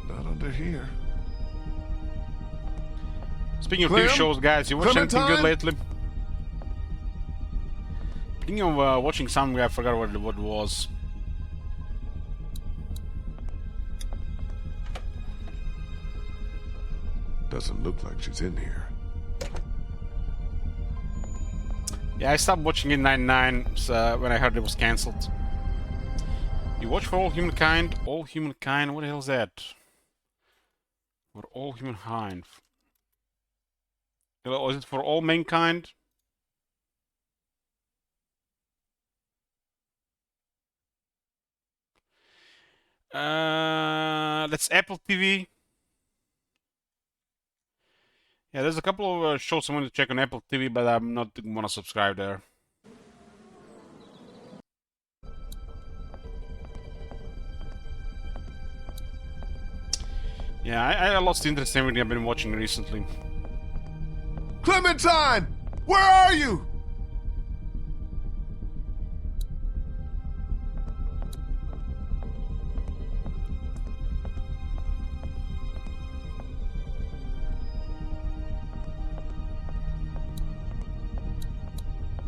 [SPEAKER 2] Not under here.
[SPEAKER 1] Speaking of
[SPEAKER 2] Clem?
[SPEAKER 1] TV shows, guys, you watched anything good
[SPEAKER 2] Clementine?
[SPEAKER 1] lately? Speaking of watching something, I forgot what it was.
[SPEAKER 2] Doesn't look like she's in here.
[SPEAKER 1] Yeah, I stopped watching it in '99 when I heard it was cancelled. You watch For All Humankind? All Humankind? What the hell is that? For All Humankind. Was it For All Mankind? That's Apple TV. Yeah, there's a couple of shows I want to check on Apple TV, but I'm not gonna subscribe there. Yeah, I lost interest in everything I've been watching recently.
[SPEAKER 2] Clementine! Where are you?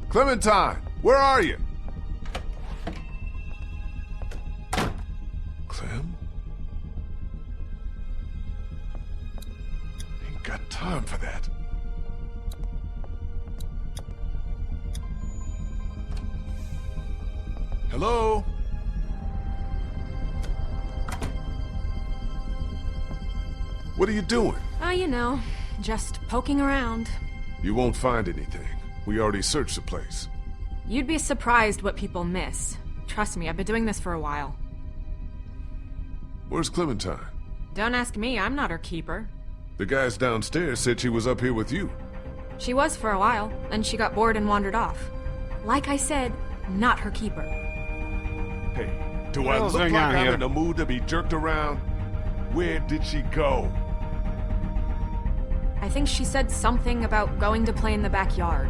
[SPEAKER 2] Clementine, where are you? Clem? Ain't got time for that. Hello? What are you doing?
[SPEAKER 4] Oh, you know, just poking around.
[SPEAKER 2] You won't find anything. We already searched the place.
[SPEAKER 4] You'd be surprised what people miss. Trust me, I've been doing this for a while.
[SPEAKER 2] Where's Clementine?
[SPEAKER 4] Don't ask me, I'm not her keeper.
[SPEAKER 2] The guys downstairs said she was up here with you.
[SPEAKER 4] She was for a while, then she got bored and wandered off. Like I said, not her keeper.
[SPEAKER 2] Hey, do
[SPEAKER 1] What
[SPEAKER 2] I
[SPEAKER 1] else
[SPEAKER 2] look
[SPEAKER 1] going
[SPEAKER 2] like
[SPEAKER 1] on
[SPEAKER 2] I'm
[SPEAKER 1] here?
[SPEAKER 2] in the mood to be jerked around? Where did she go?
[SPEAKER 4] I think she said something about going to play in the backyard.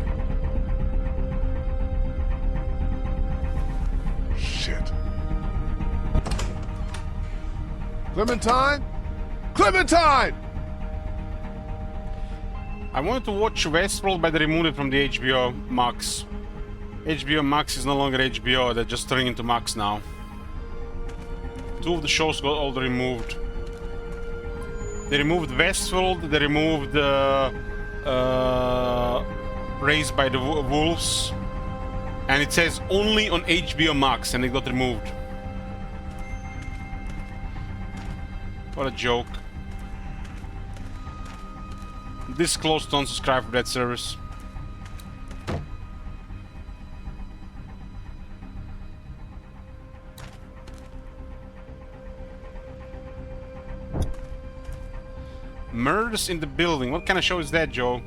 [SPEAKER 2] Shit. Clementine? Clementine!
[SPEAKER 1] I wanted to watch Westworld, but they removed it from the HBO Max. HBO Max is no longer HBO, they're just turning into Max now. 2 of the shows got all removed. They removed Westworld, they removed Raised by the Wolves, and it says only on HBO Max, and it got removed. What a joke. This close to unsubscribe for that service. Murders in the building. What kind of show is that, Joe?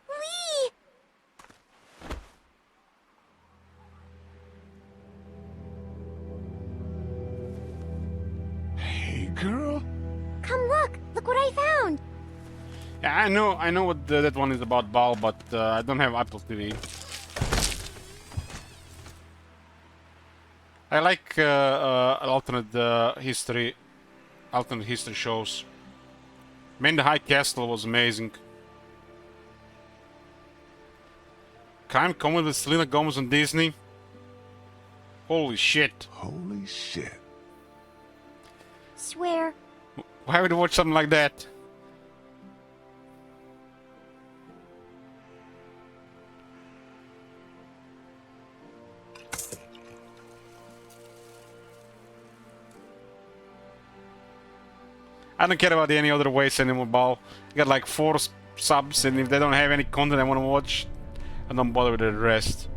[SPEAKER 5] Lee!
[SPEAKER 2] Hey, girl.
[SPEAKER 5] Come look! Look what I found!
[SPEAKER 1] Yeah, I know what that one is about, Bal, but I don't have Apple TV. I like alternate history shows. Man, the High Castle was amazing. Crime Comedy with Selena Gomez on Disney. Holy shit!
[SPEAKER 2] Holy shit.
[SPEAKER 5] Swear.
[SPEAKER 1] Why would you watch something like that? I don't care about any other ways anymore, Bal. I got like 4 subs, and if they don't have any content I want to watch, I don't bother with the rest.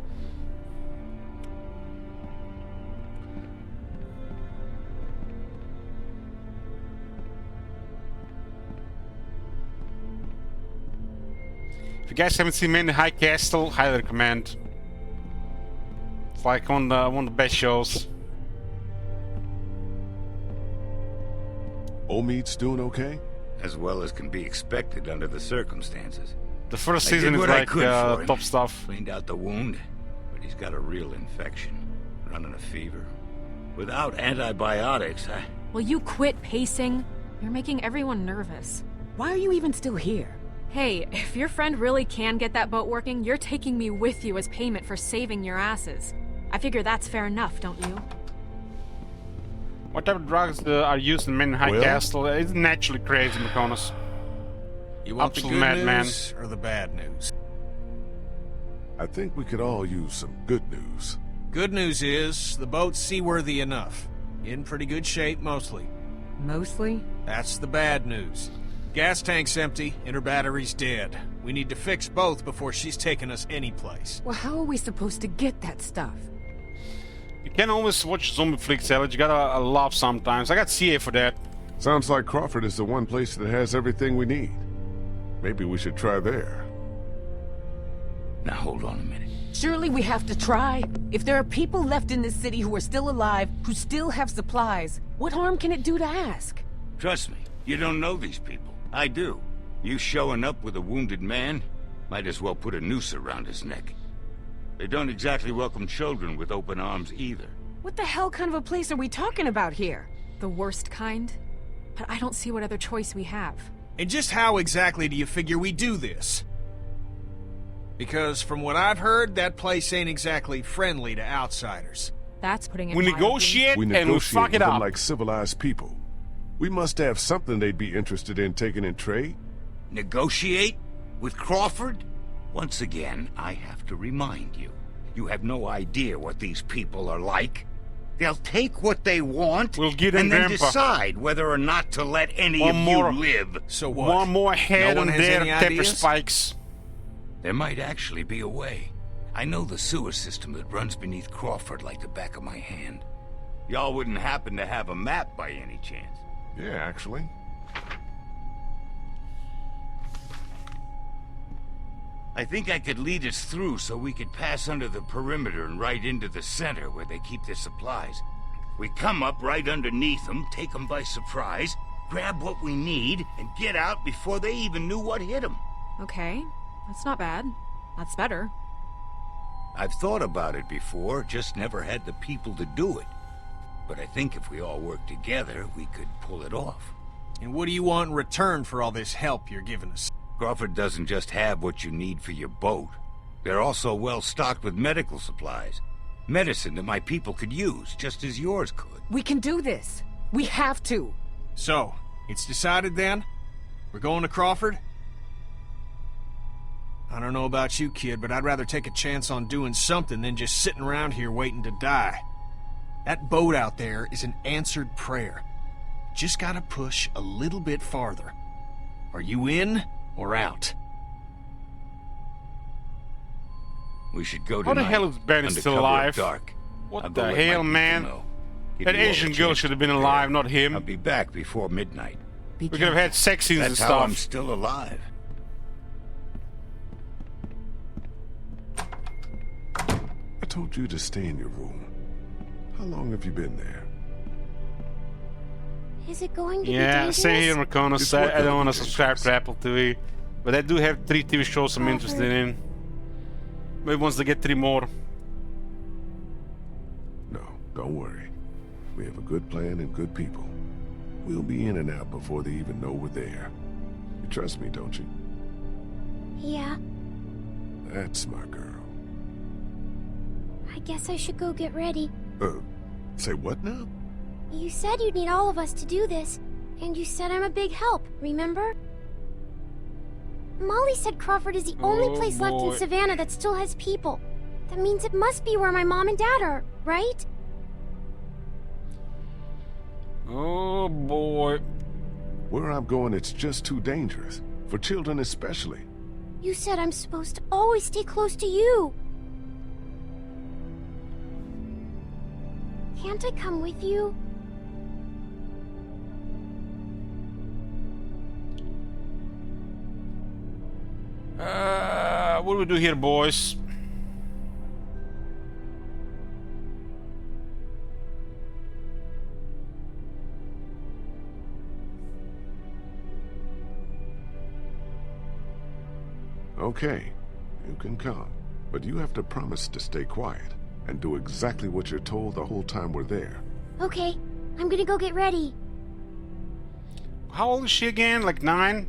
[SPEAKER 1] If you guys haven't seen Man in the High Castle, highly recommend. It's like one of the best shows.
[SPEAKER 2] Omid's doing okay?
[SPEAKER 6] As well as can be expected under the circumstances.
[SPEAKER 1] The first
[SPEAKER 6] I
[SPEAKER 1] season
[SPEAKER 6] did
[SPEAKER 1] is
[SPEAKER 6] what I
[SPEAKER 1] like
[SPEAKER 6] could for him.
[SPEAKER 1] top stuff.
[SPEAKER 6] Cleaned out the wound, but he's got a real infection. Running a fever. Without antibiotics,
[SPEAKER 4] Will you quit pacing? You're making everyone nervous.
[SPEAKER 7] Why are you even still here?
[SPEAKER 4] Hey, if your friend really can get that boat working, you're taking me with you as payment for saving your asses. I figure that's fair enough, don't you?
[SPEAKER 1] What type of drugs are used in Man in High
[SPEAKER 2] Well?
[SPEAKER 1] Castle? It's naturally crazy, McConus.
[SPEAKER 3] You want
[SPEAKER 1] Absolute
[SPEAKER 3] the good
[SPEAKER 1] madman.
[SPEAKER 3] news or the bad news?
[SPEAKER 2] I think we could all use some good news.
[SPEAKER 3] Good news is, the boat's seaworthy enough. In pretty good shape, mostly.
[SPEAKER 8] Mostly?
[SPEAKER 3] That's the bad news. Gas tank's empty, and her battery's dead. We need to fix both before she's taking us anyplace.
[SPEAKER 8] Well, how are we supposed to get that stuff?
[SPEAKER 1] You can't always watch zombie flicks, Alex. You gotta laugh sometimes. I got CA for that.
[SPEAKER 2] Sounds like Crawford is the one place that has everything we need. Maybe we should try there.
[SPEAKER 6] now hold on a minute.
[SPEAKER 7] Surely we have to try. If there are people left in this city who are still alive, who still have supplies, what harm can it do to ask?
[SPEAKER 6] Trust me, you don't know these people. I do. You showing up with a wounded man, might as well put a noose around his neck. They don't exactly welcome children with open arms either.
[SPEAKER 8] What the hell kind of a place are we talking about here?
[SPEAKER 4] The worst kind? But I don't see what other choice we have.
[SPEAKER 3] And just how exactly do you figure we do this? Because from what I've heard, that place ain't exactly friendly to outsiders.
[SPEAKER 4] That's putting it
[SPEAKER 1] We
[SPEAKER 4] mildly.
[SPEAKER 1] negotiate
[SPEAKER 2] We
[SPEAKER 1] and we
[SPEAKER 2] negotiate
[SPEAKER 1] fuck
[SPEAKER 2] with
[SPEAKER 1] it
[SPEAKER 2] them
[SPEAKER 1] up.
[SPEAKER 2] like civilized people. We must have something they'd be interested in taking in trade.
[SPEAKER 6] Negotiate? With Crawford? Once again, I have to remind you. You have no idea what these people are like. They'll take what they want
[SPEAKER 1] We'll get 'em,
[SPEAKER 6] and then
[SPEAKER 1] Grandpa.
[SPEAKER 6] decide whether or not to let any
[SPEAKER 1] One
[SPEAKER 6] of
[SPEAKER 1] more.
[SPEAKER 6] you live.
[SPEAKER 3] So what?
[SPEAKER 1] One more head
[SPEAKER 3] No one
[SPEAKER 1] on
[SPEAKER 3] has
[SPEAKER 1] their
[SPEAKER 3] any
[SPEAKER 1] pepper
[SPEAKER 3] ideas?
[SPEAKER 1] spikes.
[SPEAKER 6] There might actually be a way. I know the sewer system that runs beneath Crawford like the back of my hand. Y'all wouldn't happen to have a map by any chance?
[SPEAKER 2] Yeah, actually.
[SPEAKER 6] I think I could lead us through so we could pass under the perimeter and right into the center where they keep their supplies. We come up right underneath them, take them by surprise, grab what we need, and get out before they even knew what hit them.
[SPEAKER 4] Okay, that's not bad. That's better.
[SPEAKER 6] I've thought about it before, just never had the people to do it. But I think if we all work together, we could pull it off.
[SPEAKER 3] And what do you want in return for all this help you're giving us?
[SPEAKER 6] Crawford doesn't just have what you need for your boat. They're also well stocked with medical supplies. Medicine that my people could use, just as yours could.
[SPEAKER 7] We can do this. We have to.
[SPEAKER 3] So, it's decided then? We're going to Crawford? I don't know about you, kid, but I'd rather take a chance on doing something than just sitting around here waiting to die. That boat out there is an answered prayer. Just gotta push a little bit farther. Are you in or out?
[SPEAKER 6] We should go
[SPEAKER 1] How
[SPEAKER 6] tonight.
[SPEAKER 1] the hell is Ben
[SPEAKER 6] under
[SPEAKER 1] still
[SPEAKER 6] cover of
[SPEAKER 1] alive?
[SPEAKER 6] dark.
[SPEAKER 1] What
[SPEAKER 6] I'll go
[SPEAKER 1] the
[SPEAKER 6] let my
[SPEAKER 1] hell,
[SPEAKER 6] people
[SPEAKER 1] man?
[SPEAKER 6] know. Give
[SPEAKER 1] That
[SPEAKER 6] you all a
[SPEAKER 1] Asian girl
[SPEAKER 6] chance
[SPEAKER 1] should have
[SPEAKER 6] to
[SPEAKER 1] been
[SPEAKER 6] prepare.
[SPEAKER 1] alive, not
[SPEAKER 6] I'll
[SPEAKER 1] him.
[SPEAKER 6] be back before midnight.
[SPEAKER 1] We could have had sex scenes and
[SPEAKER 6] That's how I'm
[SPEAKER 1] stuff.
[SPEAKER 6] still alive.
[SPEAKER 2] I told you to stay in your room. How long have you been there?
[SPEAKER 5] Is it going to be
[SPEAKER 1] Yeah,
[SPEAKER 5] dangerous?
[SPEAKER 1] same here, Marconis.
[SPEAKER 2] It's
[SPEAKER 1] I
[SPEAKER 2] worth
[SPEAKER 1] don't want to
[SPEAKER 2] it.
[SPEAKER 1] subscribe to Apple TV. But I do have 3 TV shows I'm interested in. Maybe once they get 3 more.
[SPEAKER 2] No, don't worry. We have a good plan and good people. We'll be in and out before they even know we're there. You trust me, don't you?
[SPEAKER 5] Yeah,
[SPEAKER 2] That's my girl.
[SPEAKER 5] I guess I should go get ready.
[SPEAKER 2] Say what now?
[SPEAKER 5] You said you'd need all of us to do this, and you said I'm a big help, remember? Molly said Crawford is the only
[SPEAKER 1] Oh,
[SPEAKER 5] place left
[SPEAKER 1] boy.
[SPEAKER 5] in Savannah that still has people. That means it must be where my mom and dad are, right?
[SPEAKER 1] Oh boy.
[SPEAKER 2] Where I'm going, it's just too dangerous. For children especially.
[SPEAKER 5] You said I'm supposed to always stay close to you. Can't I come with you?
[SPEAKER 1] What do we do here, boys?
[SPEAKER 2] Okay, you can come. But you have to promise to stay quiet and do exactly what you're told the whole time we're there.
[SPEAKER 5] Okay, I'm gonna go get ready.
[SPEAKER 1] How old is she again? Like 9?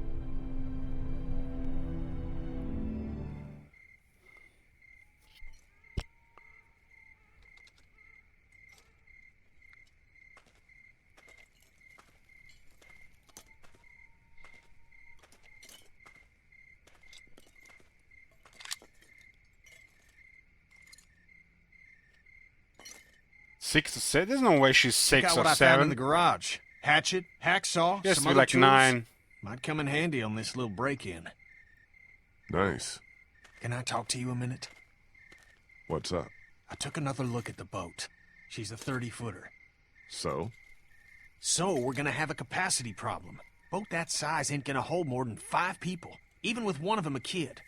[SPEAKER 1] Six or seven? There's no way she's
[SPEAKER 3] Check
[SPEAKER 1] 6
[SPEAKER 3] out
[SPEAKER 1] or
[SPEAKER 3] what I found in
[SPEAKER 1] 7.
[SPEAKER 3] the garage. Hatchet, hacksaw,
[SPEAKER 1] Yes,
[SPEAKER 3] some
[SPEAKER 1] be
[SPEAKER 3] other
[SPEAKER 1] like
[SPEAKER 3] tools.
[SPEAKER 1] 9.
[SPEAKER 3] Might come in handy on this little break-in.
[SPEAKER 2] Nice.
[SPEAKER 3] Can I talk to you a minute?
[SPEAKER 2] What's up?
[SPEAKER 3] I took another look at the boat. She's a 30-footer.
[SPEAKER 2] So?
[SPEAKER 3] So, we're gonna have a capacity problem. Boat that size ain't gonna hold more than 5 people, even with one of them a kid.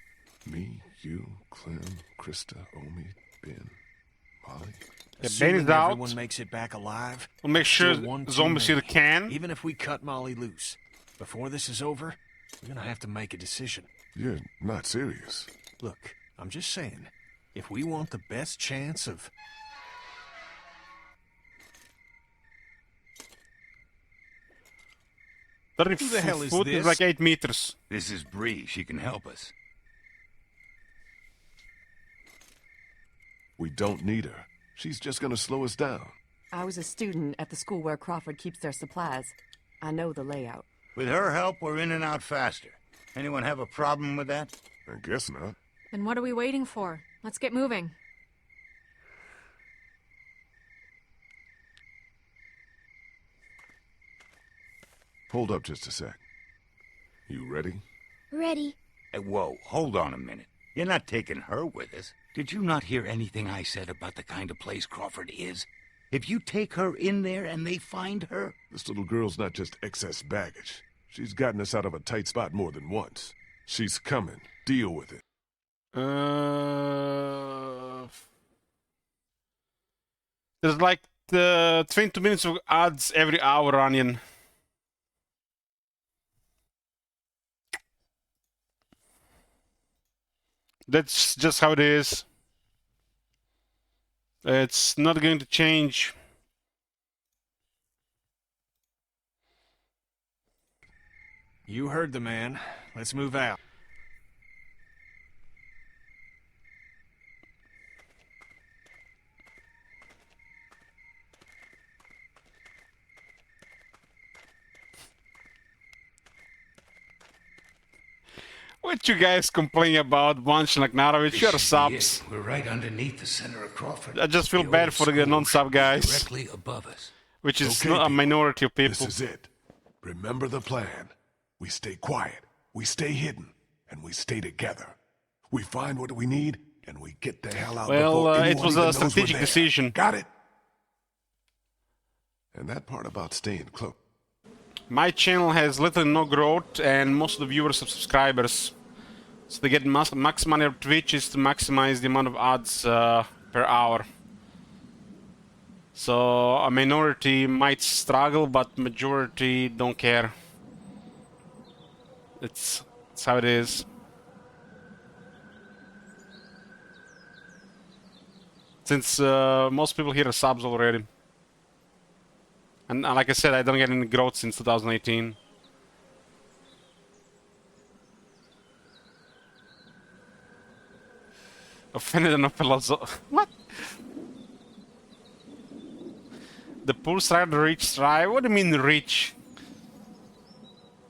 [SPEAKER 2] Me, you, Clem, Krista, Omi, Ben, Molly.
[SPEAKER 1] Yeah, Ben
[SPEAKER 3] Assuming
[SPEAKER 1] is out.
[SPEAKER 3] everyone makes it back alive.
[SPEAKER 1] We'll make sure
[SPEAKER 3] still one too
[SPEAKER 1] zombies see the
[SPEAKER 3] many.
[SPEAKER 1] can.
[SPEAKER 3] Even if we cut Molly loose, before this is over, we're gonna have to make a decision.
[SPEAKER 2] You're not serious.
[SPEAKER 3] Look, I'm just saying, if we want the best chance of...
[SPEAKER 1] Who
[SPEAKER 3] the hell is
[SPEAKER 1] foot is
[SPEAKER 3] this?
[SPEAKER 1] like 8 meters.
[SPEAKER 6] This is Bree. She can help us.
[SPEAKER 2] We don't need her. She's just gonna slow us down.
[SPEAKER 10] I was a student at the school where Crawford keeps their supplies. I know the layout.
[SPEAKER 6] With her help, we're in and out faster. Anyone have a problem with that?
[SPEAKER 2] I guess not.
[SPEAKER 4] Then what are we waiting for? Let's get moving.
[SPEAKER 2] Hold up just a sec. You ready?
[SPEAKER 5] Ready.
[SPEAKER 6] Hey, whoa, hold on a minute. You're not taking her with us. Did you not hear anything I said about the kind of place Crawford is? If you take her in there and they find her...
[SPEAKER 2] This little girl's not just excess baggage. She's gotten us out of a tight spot more than once. She's coming. Deal with it.
[SPEAKER 1] There's like 22 minutes of ads every hour, Onion. That's just how it is. It's not going to change.
[SPEAKER 3] You heard the man. Let's move out.
[SPEAKER 1] What you guys complaining about, Bunch and Agnarovich? You're
[SPEAKER 6] This should be it.
[SPEAKER 1] subs.
[SPEAKER 6] We're right underneath the center of Crawford.
[SPEAKER 1] I just feel
[SPEAKER 6] The
[SPEAKER 1] bad
[SPEAKER 6] old
[SPEAKER 1] for the
[SPEAKER 6] school
[SPEAKER 1] non-sub guys,
[SPEAKER 6] directly above us.
[SPEAKER 1] which is
[SPEAKER 2] Okay,
[SPEAKER 1] not a
[SPEAKER 2] people.
[SPEAKER 1] minority of people.
[SPEAKER 2] This is it. Remember the plan. We stay quiet, we stay hidden, and we stay together. We find what we need, and we get the hell out
[SPEAKER 1] Well,
[SPEAKER 2] before
[SPEAKER 1] it
[SPEAKER 2] anyone
[SPEAKER 1] was
[SPEAKER 2] even
[SPEAKER 1] a
[SPEAKER 2] knows we're
[SPEAKER 1] strategic
[SPEAKER 2] there.
[SPEAKER 1] decision.
[SPEAKER 2] Got it? And that part about staying close.
[SPEAKER 1] My channel has little no growth, and most of the viewers are subscribers. So they get max money on Twitch is to maximize the amount of ads per hour. So a minority might struggle, but majority don't care. It's how it is. Since most people here are subs already. And like I said, I don't get any growth since 2018. Offended enough Palazzo. What? The pool started to reach try. What do you mean reach?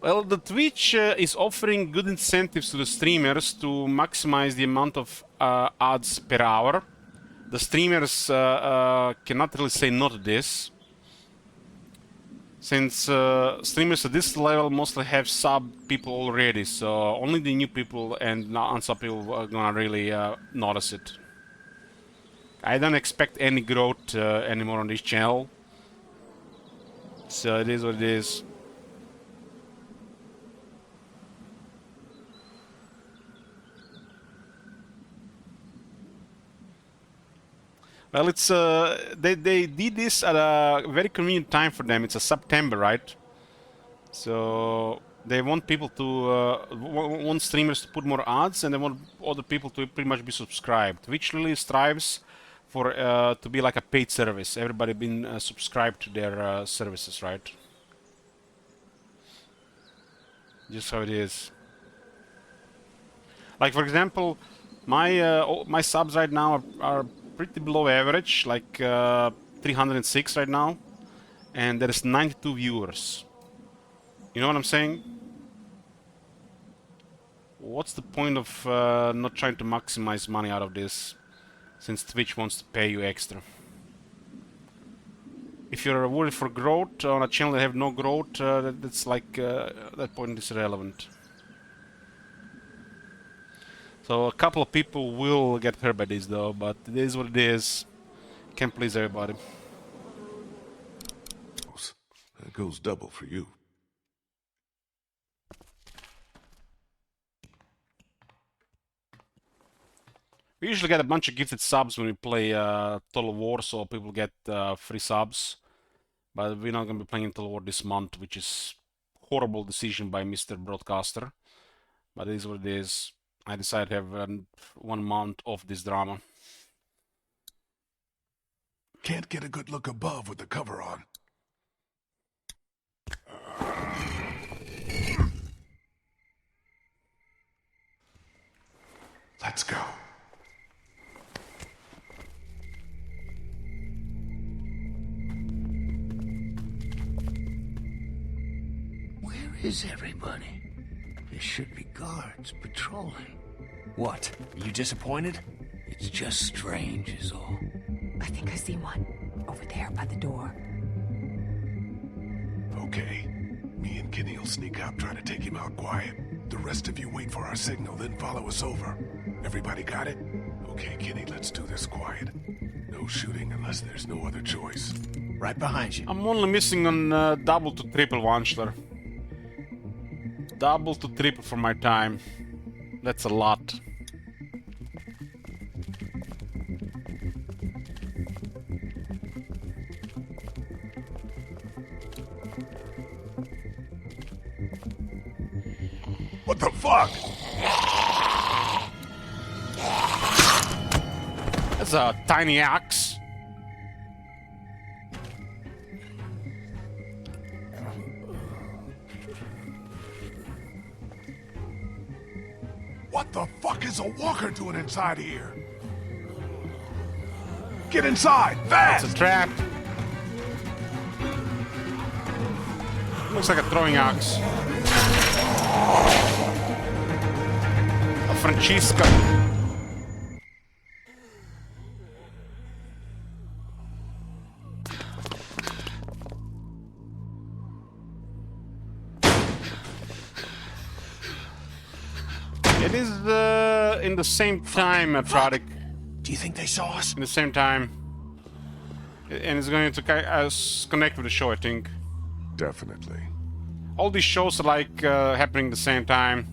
[SPEAKER 1] Well, the Twitch is offering good incentives to the streamers to maximize the amount of ads per hour. The streamers cannot really say no to this, since streamers at this level mostly have sub people already, so only the new people and unsub people are gonna really notice it. I don't expect any growth anymore on this channel, so it is what it is. Well, it's they did this at a very convenient time for them. It's a September, right? So they want people to want streamers to put more ads, and they want other people to pretty much be subscribed, which really strives for to be like a paid service. Everybody been subscribed to their services, right? Just how it is. Like for example, my subs right now are pretty below average, like 306 right now, and there is 92 viewers. You know what I'm saying? What's the point of not trying to maximize money out of this, since Twitch wants to pay you extra? If you're worried for growth on a channel that have no growth, that's like that point is irrelevant. So a couple of people will get hurt by this though, but it is what it is. Can't please everybody.
[SPEAKER 2] That goes double for you.
[SPEAKER 1] We usually get a bunch of gifted subs when we play Total War, so people get free subs. But we're not going to be playing Total War this month, which is horrible decision by Mr. Broadcaster. But it is what it is. I decided to have 1 month of this drama.
[SPEAKER 2] Can't get a good look above with the cover on. Let's go.
[SPEAKER 6] Where is everybody? There should be guards patrolling.
[SPEAKER 3] What? Are you disappointed?
[SPEAKER 6] It's just strange is all.
[SPEAKER 10] I think I see one. Over there by the door.
[SPEAKER 2] Okay. Me and Kenny will sneak out, try to take him out quiet. The rest of you wait for our signal, then follow us over. Everybody got it? Okay, Kenny, let's do this quiet. No shooting unless there's no other choice.
[SPEAKER 3] Right behind you.
[SPEAKER 1] I'm only missing on double to triple Wanchler. Double to triple for my time. That's a lot.
[SPEAKER 2] What the fuck?
[SPEAKER 1] That's a tiny axe.
[SPEAKER 2] What the fuck is a walker doing inside here? Get inside, fast!
[SPEAKER 1] It's a trap. Looks like a throwing axe. Francisca. It is in the same time, Trotic.
[SPEAKER 3] Do you think they saw us?
[SPEAKER 1] In the same time. And it's going to connect with the show, I think.
[SPEAKER 2] Definitely.
[SPEAKER 1] All these shows are like happening at the same time.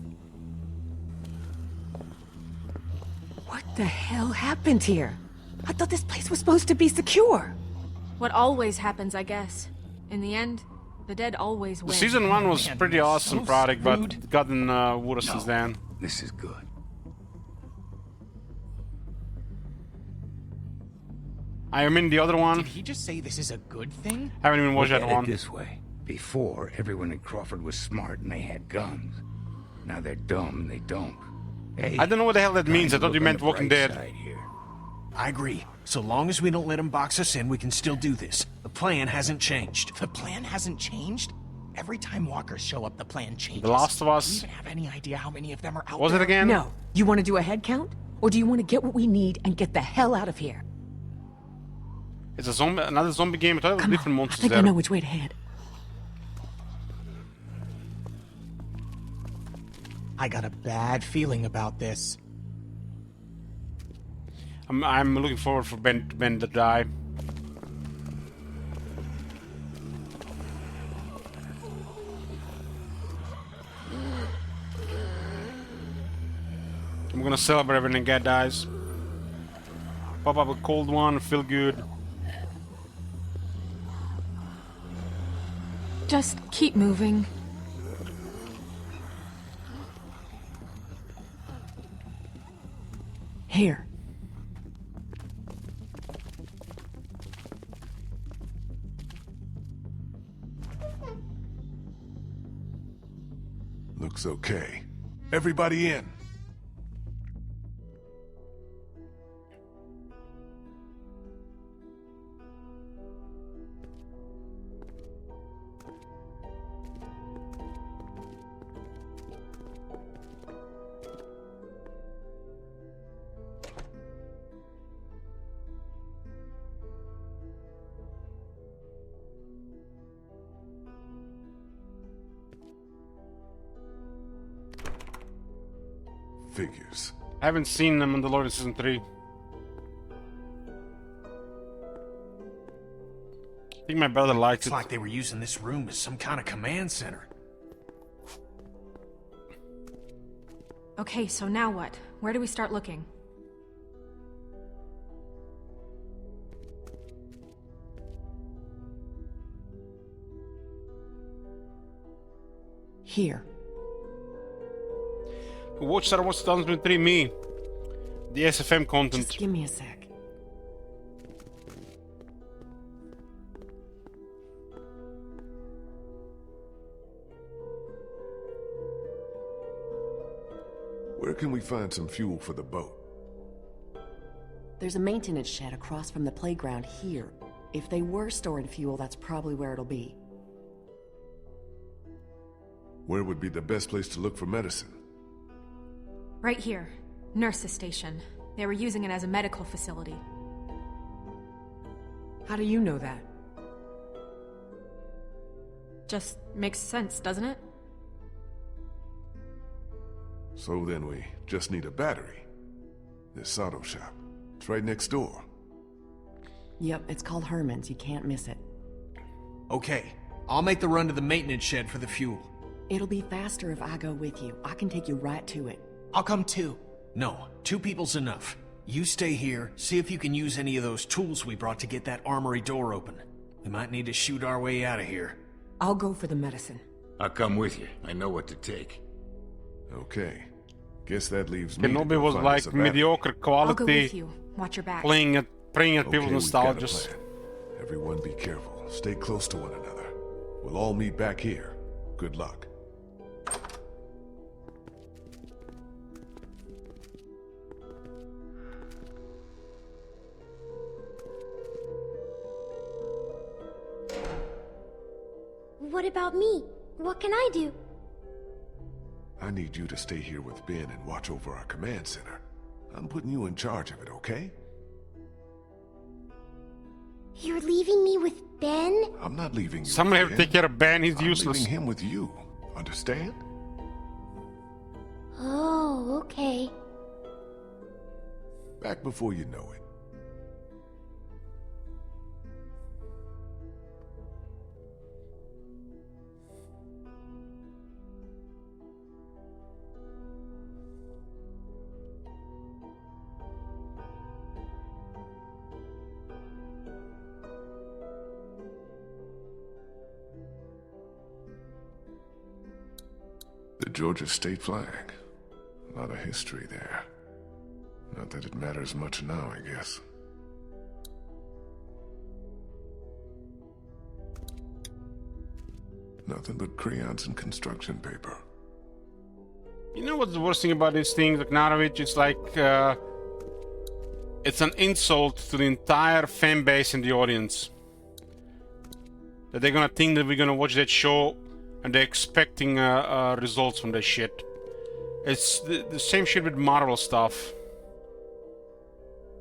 [SPEAKER 7] What the hell happened here? I thought this place was supposed to be secure.
[SPEAKER 4] What always happens, I guess. In the end, the dead always win.
[SPEAKER 1] Season 1 was
[SPEAKER 9] Man,
[SPEAKER 1] pretty
[SPEAKER 9] you're
[SPEAKER 1] awesome,
[SPEAKER 9] so
[SPEAKER 1] Protic, but
[SPEAKER 9] screwed.
[SPEAKER 1] it gotten worse since then.
[SPEAKER 6] This is good.
[SPEAKER 1] I mean, the other one,
[SPEAKER 9] Did he just say this is a good thing?
[SPEAKER 1] haven't even watched
[SPEAKER 6] Look
[SPEAKER 1] that
[SPEAKER 6] at it
[SPEAKER 1] one.
[SPEAKER 6] this way. Before, everyone in Crawford was smart and they had guns. Now they're dumb and they don't. Hey,
[SPEAKER 1] I don't know what the hell that means. I thought you meant Walking Dead.
[SPEAKER 3] I agree. So long as we don't let them box us in, we can still do this. The plan hasn't changed.
[SPEAKER 9] The plan hasn't changed? Every time walkers show up, the plan changes.
[SPEAKER 1] The Last of
[SPEAKER 9] Do you
[SPEAKER 1] Us.
[SPEAKER 9] even have any idea how many of them are out
[SPEAKER 1] Was
[SPEAKER 9] there?
[SPEAKER 1] it again?
[SPEAKER 7] No. You want to do a head count? Or do you want to get what we need and get the hell out of here?
[SPEAKER 1] It's a zombie, another zombie game. I thought it was
[SPEAKER 7] Come
[SPEAKER 1] different
[SPEAKER 7] on. I
[SPEAKER 1] monsters
[SPEAKER 7] think
[SPEAKER 1] there.
[SPEAKER 7] I know which way to head.
[SPEAKER 9] I got a bad feeling about this.
[SPEAKER 1] I'm looking forward for Ben to die. I'm gonna celebrate when Ngat dies. Pop up a cold one, feel good.
[SPEAKER 4] Just keep moving.
[SPEAKER 7] Here.
[SPEAKER 2] Looks okay. Everybody in. Figures.
[SPEAKER 1] I haven't seen them on the Mandalorian season 3. I think my brother likes
[SPEAKER 3] It's
[SPEAKER 1] it.
[SPEAKER 3] like they were using this room as some kind of command center.
[SPEAKER 4] Okay, so now what? Where do we start looking?
[SPEAKER 7] Here.
[SPEAKER 1] Who watched Star Wars 2003? Me. The SFM content.
[SPEAKER 7] Just give me a sec.
[SPEAKER 2] Where can we find some fuel for the boat?
[SPEAKER 10] There's a maintenance shed across from the playground here. If they were storing fuel, that's probably where it'll be.
[SPEAKER 2] Where would be the best place to look for medicine?
[SPEAKER 4] Right here. Nurse's station. They were using it as a medical facility.
[SPEAKER 7] How do you know that?
[SPEAKER 4] Just makes sense, doesn't it?
[SPEAKER 2] So then we just need a battery. This auto shop. It's right next door.
[SPEAKER 10] Yep, it's called Herman's. You can't miss it.
[SPEAKER 3] Okay, I'll make the run to the maintenance shed for the fuel.
[SPEAKER 10] It'll be faster if I go with you. I can take you right to it.
[SPEAKER 9] I'll come too.
[SPEAKER 3] No, 2 people's enough. You stay here, see if you can use any of those tools we brought to get that armory door open. We might need to shoot our way out of here.
[SPEAKER 7] I'll go for the medicine.
[SPEAKER 6] I'll come with you. I know what to take.
[SPEAKER 2] Okay. Guess that leaves me to
[SPEAKER 1] Kenobi
[SPEAKER 2] go
[SPEAKER 1] was
[SPEAKER 2] find us
[SPEAKER 1] like
[SPEAKER 2] a battery.
[SPEAKER 1] mediocre
[SPEAKER 4] I'll go with
[SPEAKER 1] quality,
[SPEAKER 4] you. Watch your back.
[SPEAKER 1] preying at people's
[SPEAKER 2] Okay, we've got a
[SPEAKER 1] nostalgia.
[SPEAKER 2] plan. Everyone be careful. Stay close to one another. We'll all meet back here. Good luck.
[SPEAKER 5] What about me? What can I do?
[SPEAKER 2] I need you to stay here with Ben and watch over our command center. I'm putting you in charge of it, okay?
[SPEAKER 5] You're leaving me with Ben?
[SPEAKER 2] I'm not leaving you
[SPEAKER 1] Someone have
[SPEAKER 2] with
[SPEAKER 1] to
[SPEAKER 2] Ben.
[SPEAKER 1] take care of Ben, he's
[SPEAKER 2] I'm
[SPEAKER 1] useless.
[SPEAKER 2] leaving him with you. Understand?
[SPEAKER 5] Oh, okay.
[SPEAKER 2] Back before you know it. The Georgia state flag. A lot of history there. Not that it matters much now, I guess. Nothing but crayons and construction paper.
[SPEAKER 1] You know what's the worst thing about this thing, Knarvich? It's like, it's an insult to the entire fan base and the audience. That they're gonna think that we're gonna watch that show and they're expecting results from that shit. It's the same shit with Marvel stuff.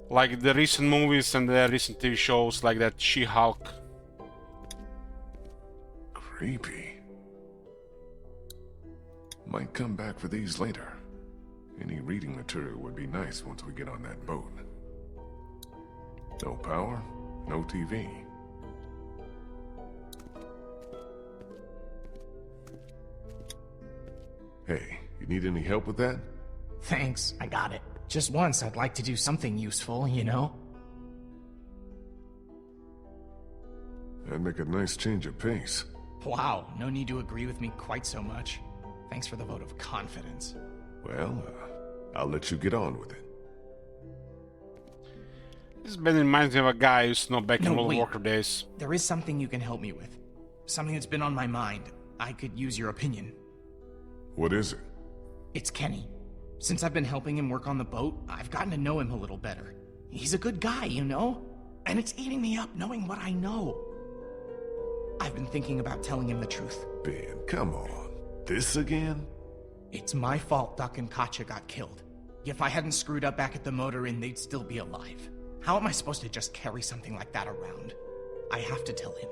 [SPEAKER 1] Like the recent movies and the recent TV shows, like that She-Hulk.
[SPEAKER 2] Creepy. Might come back for these later. Any reading material would be nice once we get on that boat. No power, no TV. Hey, you need any help with that?
[SPEAKER 9] Thanks, I got it. Just once, I'd like to do something useful, you know?
[SPEAKER 2] That'd make a nice change of pace.
[SPEAKER 9] Wow, no need to agree with me quite so much. Thanks for the vote of confidence.
[SPEAKER 2] Well, I'll let you get on with it.
[SPEAKER 1] This Ben reminds me of a guy who used to know back in
[SPEAKER 9] No,
[SPEAKER 1] World
[SPEAKER 9] wait.
[SPEAKER 1] Warcraft days.
[SPEAKER 9] There is something you can help me with. Something that's been on my mind. I could use your opinion.
[SPEAKER 2] What is it?
[SPEAKER 9] It's Kenny. Since I've been helping him work on the boat, I've gotten to know him a little better. He's a good guy, you know? And it's eating me up knowing what I know. I've been thinking about telling him the truth.
[SPEAKER 2] Ben, come on. This again?
[SPEAKER 9] It's my fault Duck and Katya got killed. If I hadn't screwed up back at the motor inn, they'd still be alive. How am I supposed to just carry something like that around? I have to tell him.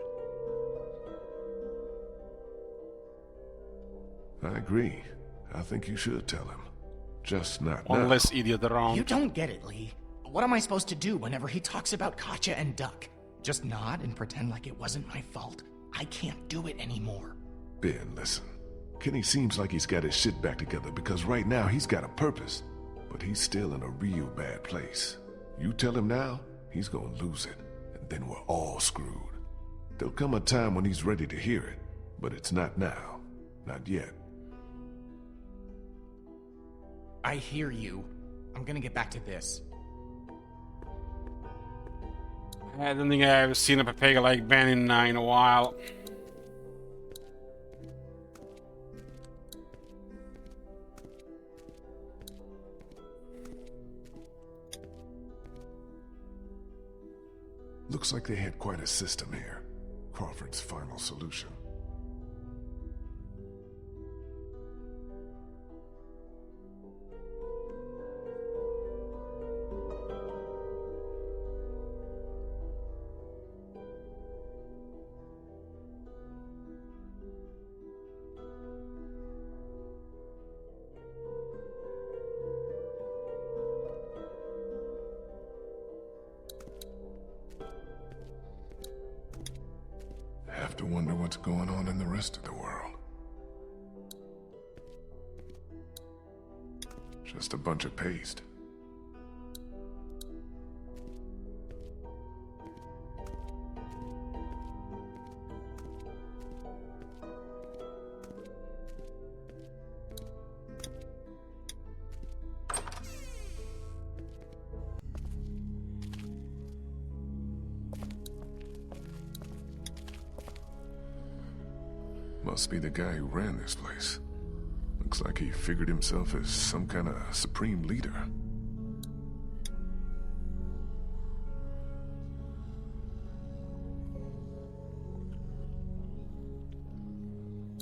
[SPEAKER 2] I agree. I think you should tell him. Just not
[SPEAKER 1] One
[SPEAKER 2] now.
[SPEAKER 1] less idiot around.
[SPEAKER 9] You don't get it, Lee. What am I supposed to do whenever he talks about Katya and Duck? Just nod and pretend like it wasn't my fault? I can't do it anymore.
[SPEAKER 2] Ben, listen. Kenny seems like he's got his shit back together because right now he's got a purpose. But he's still in a real bad place. You tell him now, he's gonna lose it. And then we're all screwed. There'll come a time when he's ready to hear it. But it's not now. Not yet.
[SPEAKER 9] I hear you. I'm gonna get back to this.
[SPEAKER 1] I don't think I've seen a Pepega like Ben in a while.
[SPEAKER 2] Looks like they had quite a system here. Crawford's final solution. Have to wonder what's going on in the rest of the world. Just a bunch of paste. Must be the guy who ran this place. Looks like he figured himself as some kind of supreme leader.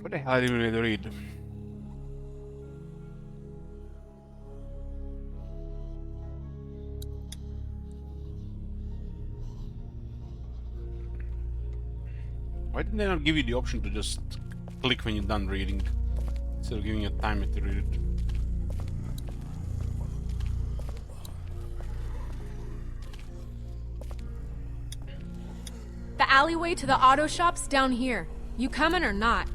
[SPEAKER 1] What the hell do you need to read? They don't give you the option to just click when you're done reading, instead of giving you a timer to read it.
[SPEAKER 4] The alleyway to the auto shop's down here. You coming or not?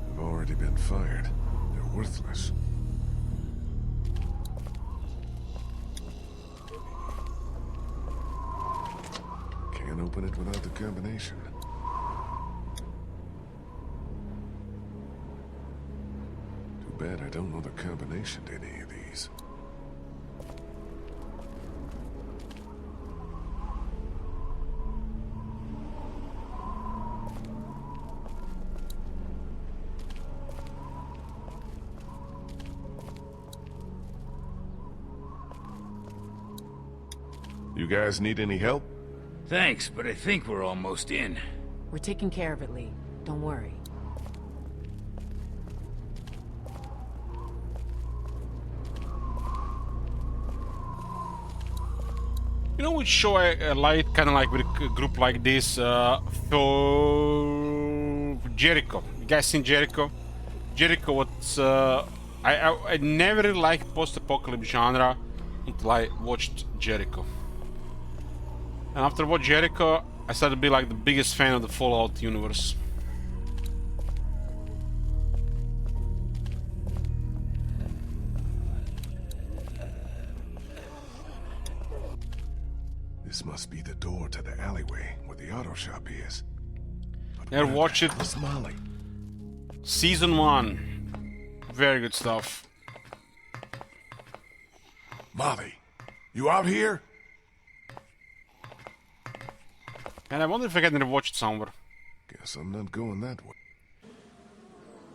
[SPEAKER 2] They've already been fired. They're worthless. Can't open it without the combination. Too bad I don't know the combination to any of these. You guys need any help?
[SPEAKER 6] Thanks, but I think we're almost in.
[SPEAKER 7] We're taking care of it, Lee. Don't worry.
[SPEAKER 1] You know which show I like, kind of like with a group like this? For Jericho. You guys seen Jericho? Jericho was... I never really liked post-apocalypse genre until I watched Jericho. And after I watched Jericho, I started to be like the biggest fan of the Fallout universe.
[SPEAKER 2] This must be the door to the alleyway where the auto shop is. But
[SPEAKER 1] Never
[SPEAKER 2] where
[SPEAKER 1] watched
[SPEAKER 2] the
[SPEAKER 1] it.
[SPEAKER 2] hell is Molly?
[SPEAKER 1] Season 1. Very good stuff.
[SPEAKER 2] Molly, you out here?
[SPEAKER 1] And I wonder if I can watch it somewhere.
[SPEAKER 2] Guess I'm not going that way.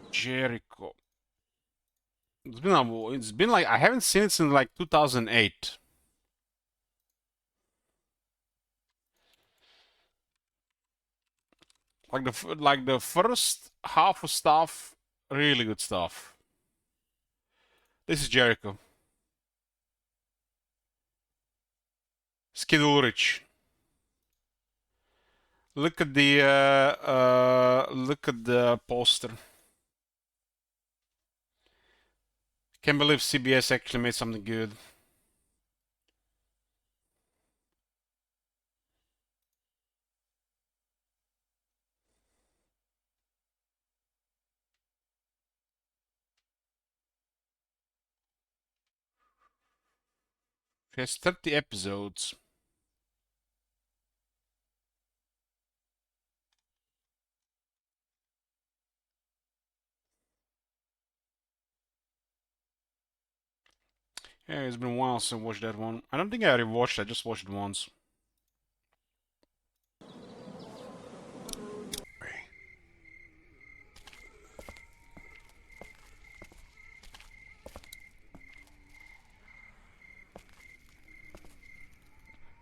[SPEAKER 1] Jericho. It's been like I haven't seen it since like 2008. Like the first half of stuff, really good stuff. This is Jericho. Skid Ulrich. Look at the poster. Can't believe CBS actually made something good. It has 30 episodes. Yeah, it's been a while since I watched that one. I don't think I already watched it, I just watched it once.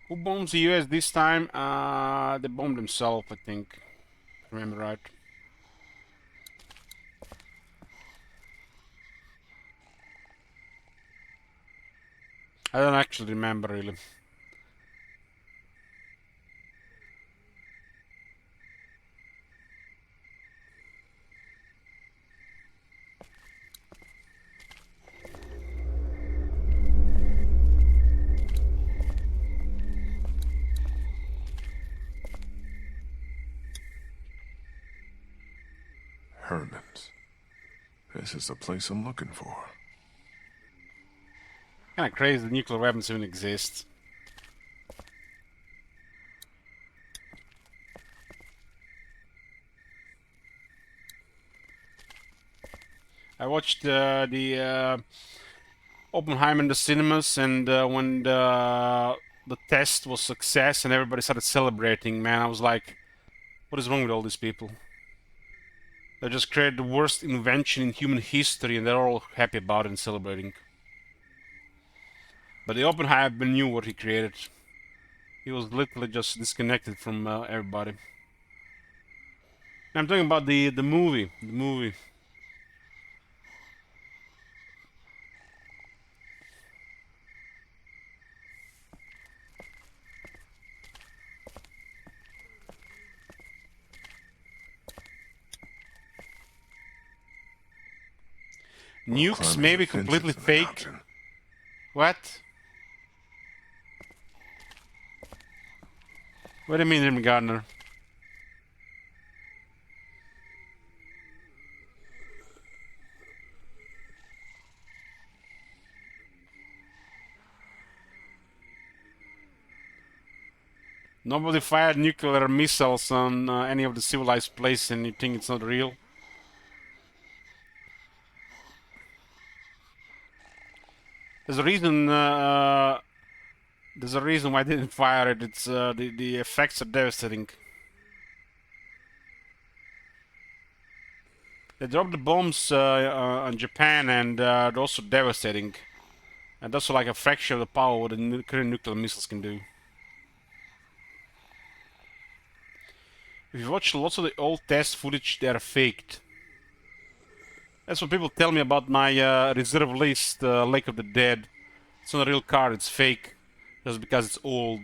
[SPEAKER 1] Who bombs the US this time? They bombed themselves, I think. If I remember right. I don't actually remember really.
[SPEAKER 2] Herman's. This is the place I'm looking for.
[SPEAKER 1] Kinda crazy the nuclear weapons even exist. I watched the Oppenheimer in the cinemas, and when the test was success and everybody started celebrating, man, I was like, what is wrong with all these people? They just created the worst invention in human history, and they're all happy about it and celebrating. But the Oppenheimer knew what he created. He was literally just disconnected from everybody. I'm talking about the movie. The movie. Nukes
[SPEAKER 2] Climbing
[SPEAKER 1] may be
[SPEAKER 2] the fences
[SPEAKER 1] completely
[SPEAKER 2] is an
[SPEAKER 1] fake.
[SPEAKER 2] option.
[SPEAKER 1] What? What do you mean, Jim Gardner? Nobody fired nuclear missiles on any of the civilized places, and you think it's not real? There's a reason. There's a reason why they didn't fire it. It's the effects are devastating. They dropped the bombs on Japan, and they're also devastating. And that's like a fraction of the power what the current nuclear missiles can do. If you watch lots of the old test footage, they are faked. That's what people tell me about my reserve list, Lake of the Dead. It's not a real card, it's fake. Just because it's old.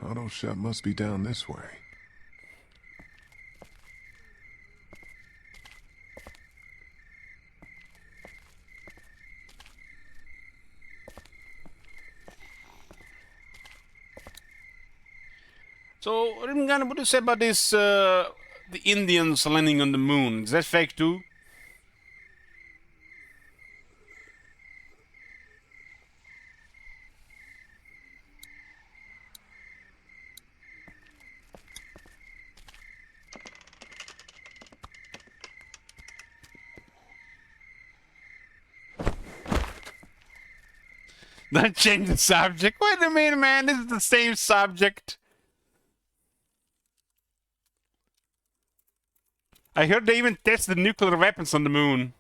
[SPEAKER 2] Auto shop must be down this way.
[SPEAKER 1] So, Rimgan, what do you say about this, the Indians landing on the moon? Is that fake too? Don't change the subject. Wait a minute, man. This is the same subject. I heard they even tested nuclear weapons on the moon.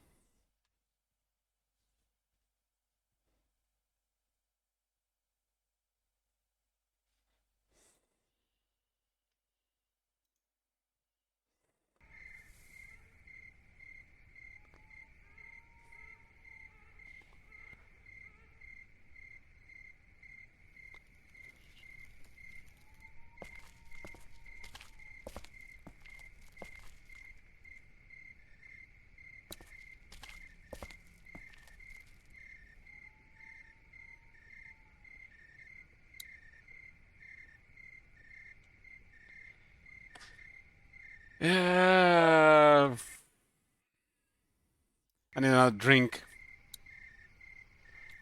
[SPEAKER 1] I need another drink.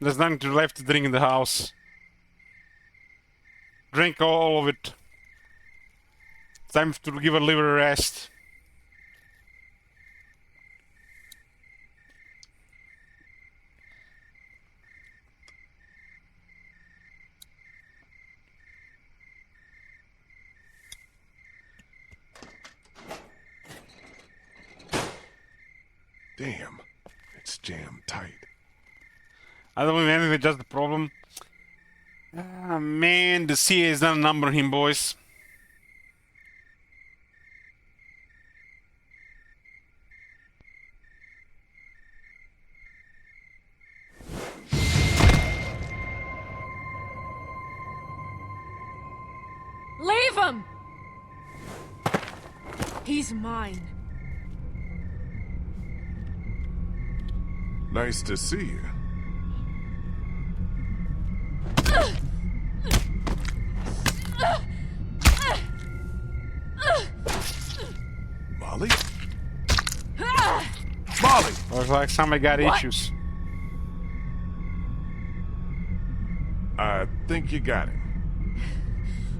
[SPEAKER 1] There's nothing left to drink in the house. Drink all of it. It's time to give a liver a rest.
[SPEAKER 2] Damn, it's jammed tight.
[SPEAKER 1] I don't believe anything, just the problem. Ah, man, the CIA has done a number on him, boys.
[SPEAKER 4] Leave him! He's mine.
[SPEAKER 2] Nice to see you. Molly? Molly!
[SPEAKER 1] Looks like somebody got issues.
[SPEAKER 2] I think you got it.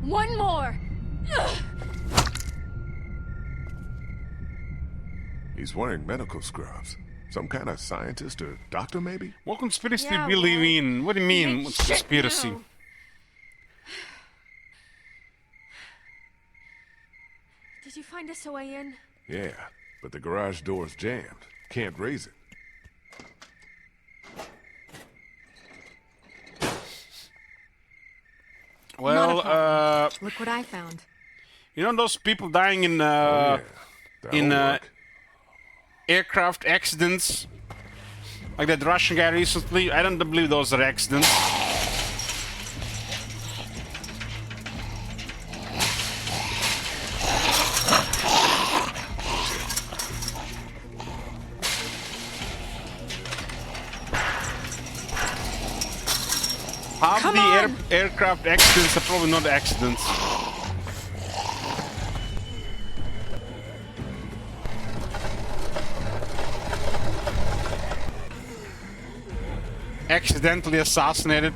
[SPEAKER 4] One more!
[SPEAKER 2] He's wearing medical scrubs. Some kind of scientist or doctor, maybe?
[SPEAKER 1] What conspiracy do
[SPEAKER 4] Yeah,
[SPEAKER 1] you believe
[SPEAKER 4] well,
[SPEAKER 1] in? What do you mean,
[SPEAKER 4] make
[SPEAKER 1] what's
[SPEAKER 4] shit
[SPEAKER 1] conspiracy?
[SPEAKER 4] now. Did you find us a way in?
[SPEAKER 2] Yeah, but the garage door's jammed. Can't raise it.
[SPEAKER 1] Well,
[SPEAKER 4] Look what I found.
[SPEAKER 1] you know those people dying in
[SPEAKER 2] Oh, yeah. That'll
[SPEAKER 1] in
[SPEAKER 2] work.
[SPEAKER 1] aircraft accidents? Like that Russian guy recently. I don't believe those are accidents. Half the aircraft accidents are probably not accidents. Accidentally assassinated.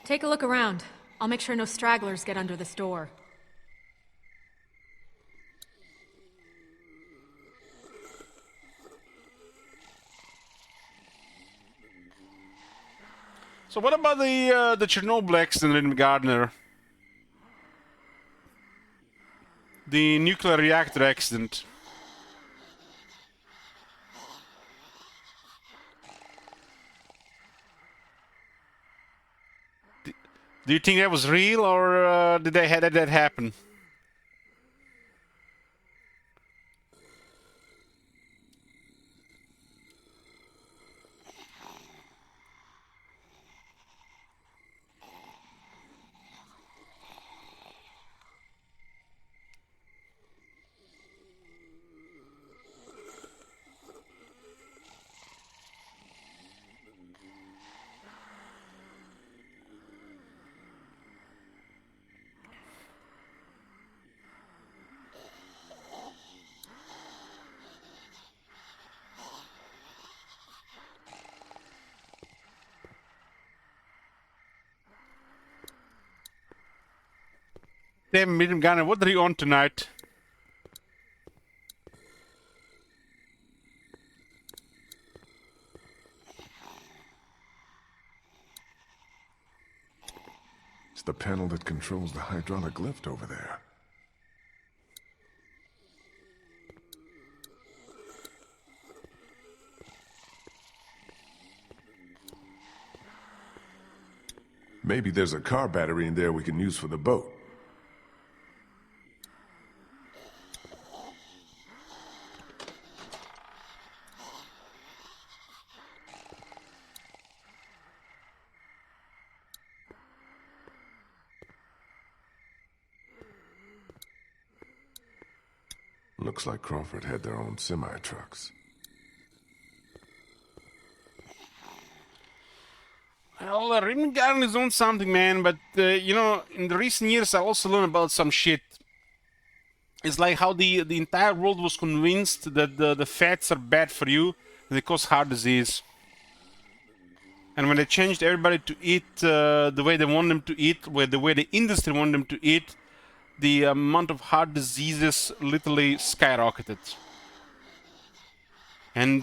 [SPEAKER 4] Take a look around. I'll make sure no stragglers get under this door.
[SPEAKER 1] So what about the Chernobyl accident in Gardner? The nuclear reactor accident. Do you think that was real, or did that happen? Damn, Medium Gunner, what are you on tonight?
[SPEAKER 2] It's the panel that controls the hydraulic lift over there. Maybe there's a car battery in there we can use for the boat. Looks like Crawford had their own semi-trucks.
[SPEAKER 1] Well, Raymond Garden is on something, man, but, you know, in the recent years I also learned about some shit. It's like how the entire world was convinced that the fats are bad for you, they cause heart disease. And when they changed everybody to eat the way they want them to eat, the way the industry want them to eat, the amount of heart diseases literally skyrocketed. And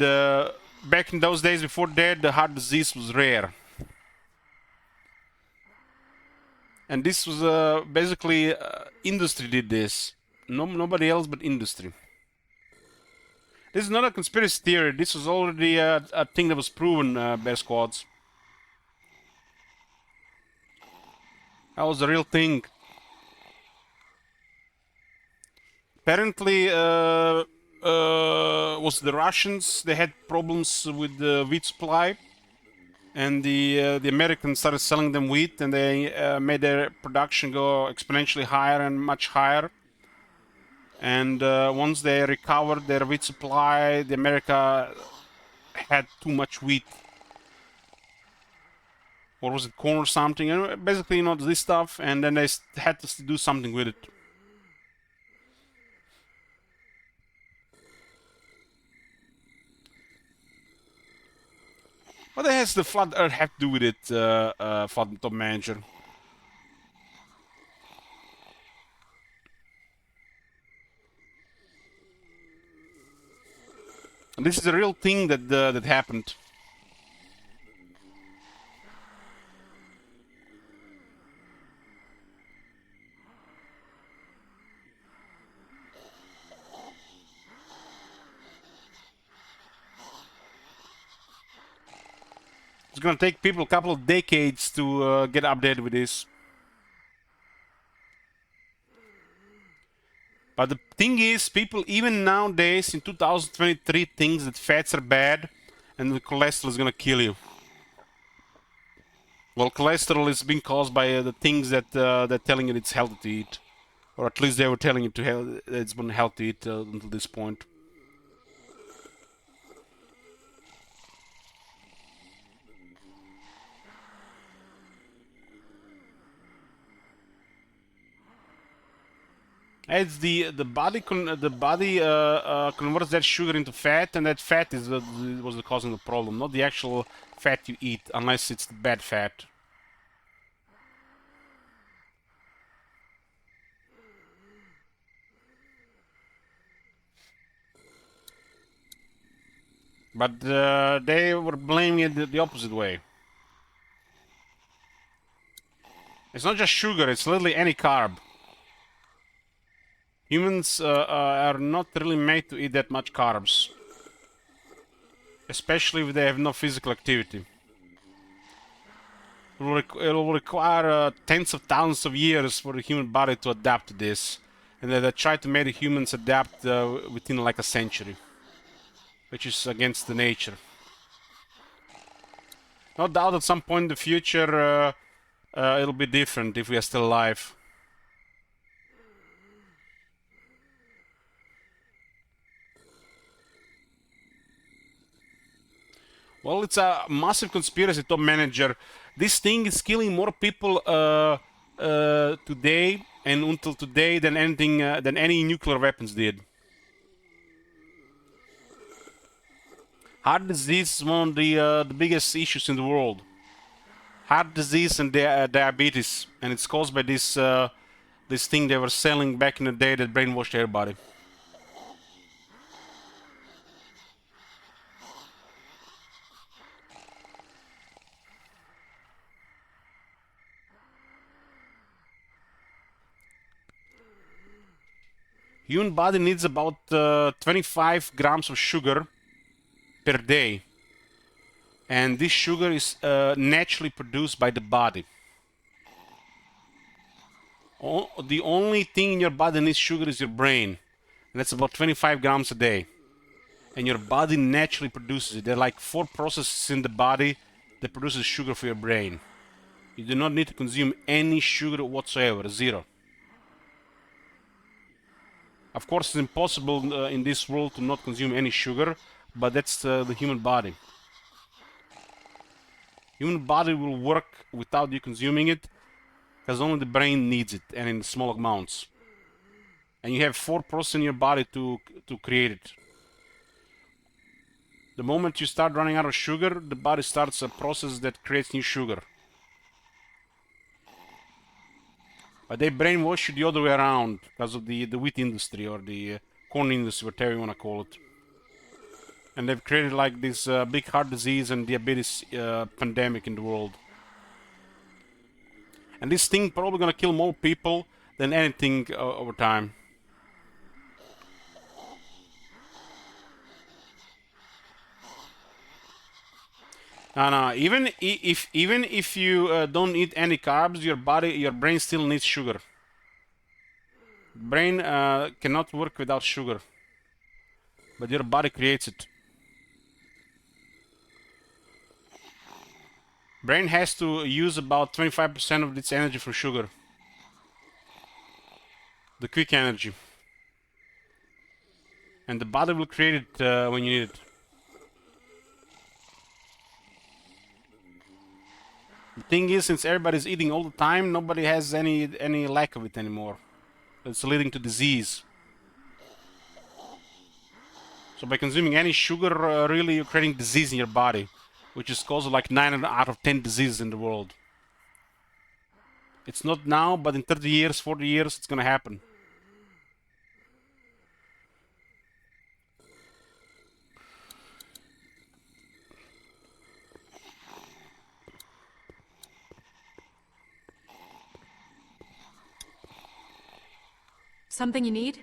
[SPEAKER 1] back in those days before that, the heart disease was rare. And this was basically industry did this. Nobody else but industry. This is not a conspiracy theory. This was already a thing that was proven, Bear Squads. That was the real thing. Apparently, was the Russians. They had problems with the wheat supply, and the Americans started selling them wheat, and they made their production go exponentially higher and much higher. And once they recovered their wheat supply, the America had too much wheat. Or was it corn or something? And basically, you know, this stuff, and then they had to do something with it. What has the Flat Earth have to do with it, Flood Top Manager? And this is a real thing that that happened. It's gonna take people a couple of decades to get updated with this. But the thing is, people even nowadays in 2023 think that fats are bad and the cholesterol is gonna kill you. Well, cholesterol is being caused by the things that they're telling you it's healthy to eat. Or at least they were telling you it's been healthy to eat until this point. It's the body converts that sugar into fat, and that fat is was the causing the problem, not the actual fat you eat, unless it's the bad fat. But they were blaming it the opposite way. It's not just sugar; it's literally any carb. Humans are not really made to eat that much carbs, especially if they have no physical activity. It will require tens of thousands of years for the human body to adapt to this, and they try to make the humans adapt within like a century, which is against the nature. No doubt at some point in the future it'll be different if we are still alive. Well, it's a massive conspiracy, top manager. This thing is killing more people today and until today than anything than any nuclear weapons did. Heart disease is one of the biggest issues in the world. Heart disease and diabetes, and it's caused by this this thing they were selling back in the day that brainwashed everybody. Human body needs about 25 grams of sugar per day, and this sugar is naturally produced by the body. The only thing in your body that needs sugar is your brain, and that's about 25 grams a day, and your body naturally produces it. There are like 4 processes in the body that produces sugar for your brain. You do not need to consume any sugar whatsoever, zero. Of course, it's impossible in this world to not consume any sugar, but that's the human body. Human body will work without you consuming it, because only the brain needs it, and in small amounts. And you have 4 processes in your body to create it. The moment you start running out of sugar, the body starts a process that creates new sugar. But they brainwash you the other way around because of the wheat industry or the corn industry, whatever you want to call it. And they've created like this big heart disease and diabetes pandemic in the world. And this thing probably gonna kill more people than anything over time. No, even if you don't eat any carbs, your brain still needs sugar. Brain cannot work without sugar, but your body creates it. Brain has to use about 25% of its energy for sugar. The quick energy. And the body will create it when you need it. The thing is, since everybody's eating all the time, nobody has any lack of it anymore. It's leading to disease. So by consuming any sugar, really you're creating disease in your body, which is causing like 9 out of 10 diseases in the world. It's not now, but in 30 years, 40 years, it's gonna happen.
[SPEAKER 4] Something you need?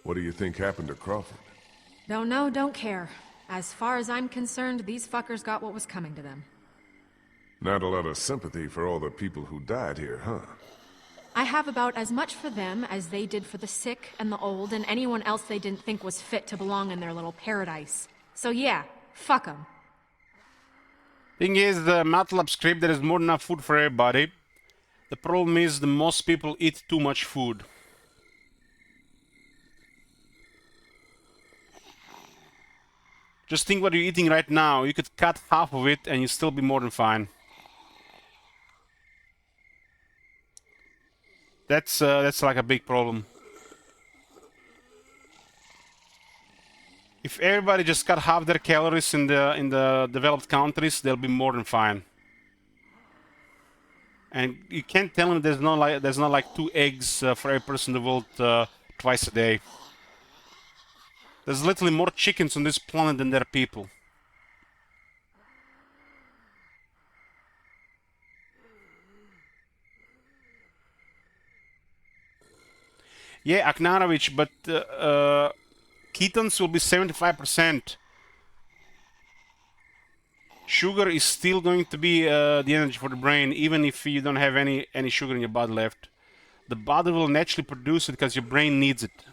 [SPEAKER 2] What do you think happened to Crawford?
[SPEAKER 4] Don't know, don't care. As far as I'm concerned, these fuckers got what was coming to them.
[SPEAKER 2] Not a lot of sympathy for all the people who died here, huh?
[SPEAKER 4] I have about as much for them as they did for the sick and the old and anyone else they didn't think was fit to belong in their little paradise. So yeah, fuck them.
[SPEAKER 1] Thing is, the MATLAB script, there is more than enough food for everybody. The problem is the most people eat too much food. Just think what you're eating right now. You could cut half of it and you'd still be more than fine. That's like a big problem. If everybody just cut half their calories in the developed countries, they'll be more than fine. And you can't tell them there's not like 2 eggs for every person in the world twice a day. There's literally more chickens on this planet than there are people. Yeah, Aknarovich, but ketones will be 75%. Sugar is still going to be the energy for the brain, even if you don't have any sugar in your body left. The body will naturally produce it because your brain needs it.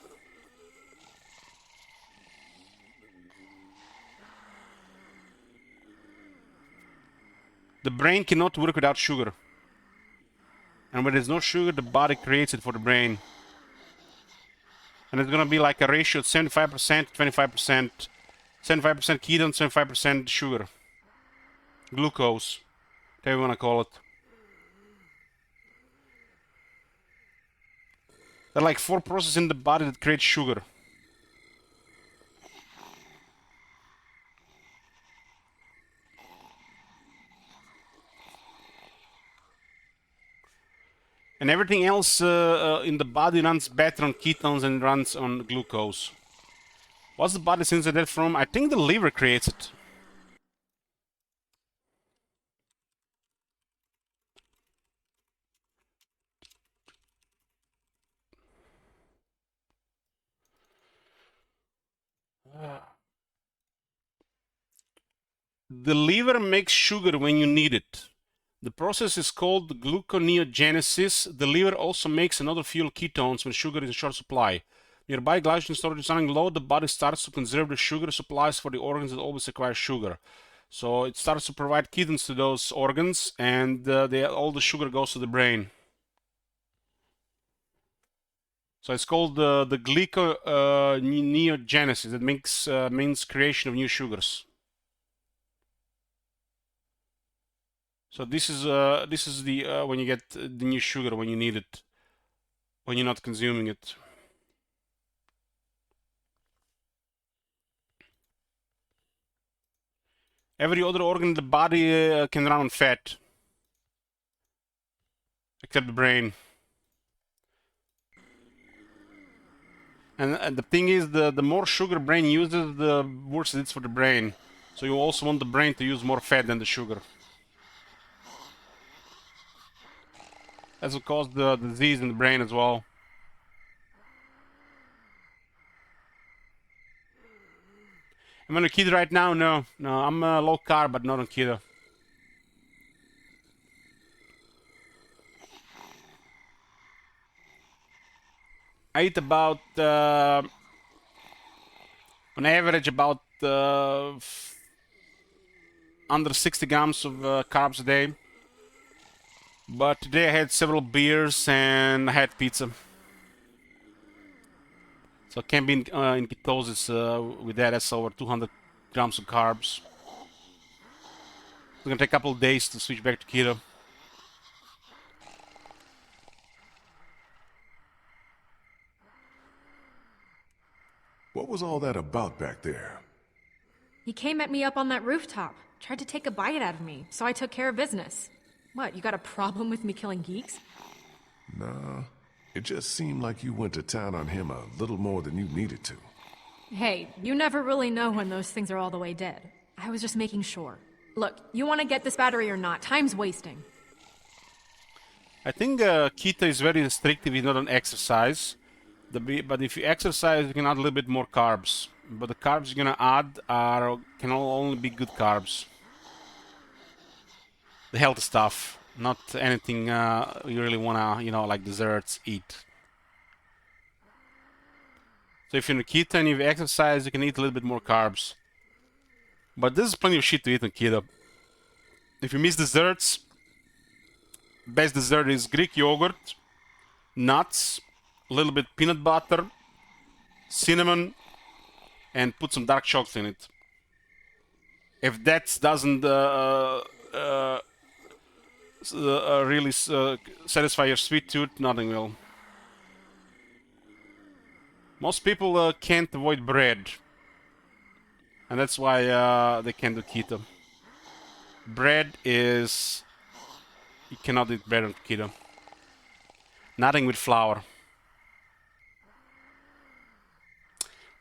[SPEAKER 1] The brain cannot work without sugar. And when there's no sugar, the body creates it for the brain. And it's going to be like a ratio of 75%, 25%. 75% ketone, 75% sugar. Glucose, whatever you want to call it. There are like 4 processes in the body that create sugar. And everything else in the body runs better on ketones and runs on glucose. What's the body sense that from? I think the liver creates it. The liver makes sugar when you need it. The process is called gluconeogenesis. The liver also makes another fuel, ketones, when sugar is in short supply. When your body glycogen storage is running low, the body starts to conserve the sugar supplies for the organs that always require sugar. So it starts to provide ketones to those organs, and all the sugar goes to the brain. So it's called the gluconeogenesis. It means creation of new sugars. So this is the when you get the new sugar when you need it, when you're not consuming it. Every other organ in the body can run on fat, except the brain. And the thing is, the more sugar brain uses, the worse it is for the brain. So you also want the brain to use more fat than the sugar. That's what causes the disease in the brain as well. I'm on a keto right now? No, I'm low carb, but not on keto. I eat about, on average, about under 60 grams of carbs a day. But today I had several beers and I had pizza. So I can't be in ketosis with that. That's over 200 grams of carbs. It's gonna take a couple of days to switch back to keto.
[SPEAKER 2] What was all that about back there?
[SPEAKER 4] He came at me up on that rooftop, tried to take a bite out of me, so I took care of business. What, you got a problem with me killing geeks?
[SPEAKER 2] Nah, it just seemed like you went to town on him a little more than you needed to.
[SPEAKER 4] Hey, you never really know when those things are all the way dead. I was just making sure. Look, you want to get this battery or not? Time's wasting.
[SPEAKER 1] I think keto is very restrictive. It's not an exercise. But if you exercise, you can add a little bit more carbs. But the carbs you're gonna add can only be good carbs. the healthy stuff, not anything you really wanna, you know, like desserts, eat. So if you're in keto and you exercise, you can eat a little bit more carbs. But there's plenty of shit to eat in keto. If you miss desserts, best dessert is Greek yogurt, nuts, a little bit peanut butter, cinnamon, and put some dark chocolate in it. If that doesn't really satisfy your sweet tooth, nothing will. Most people can't avoid bread, and that's why they can't do keto. Bread is... you cannot eat bread on keto. Nothing with flour.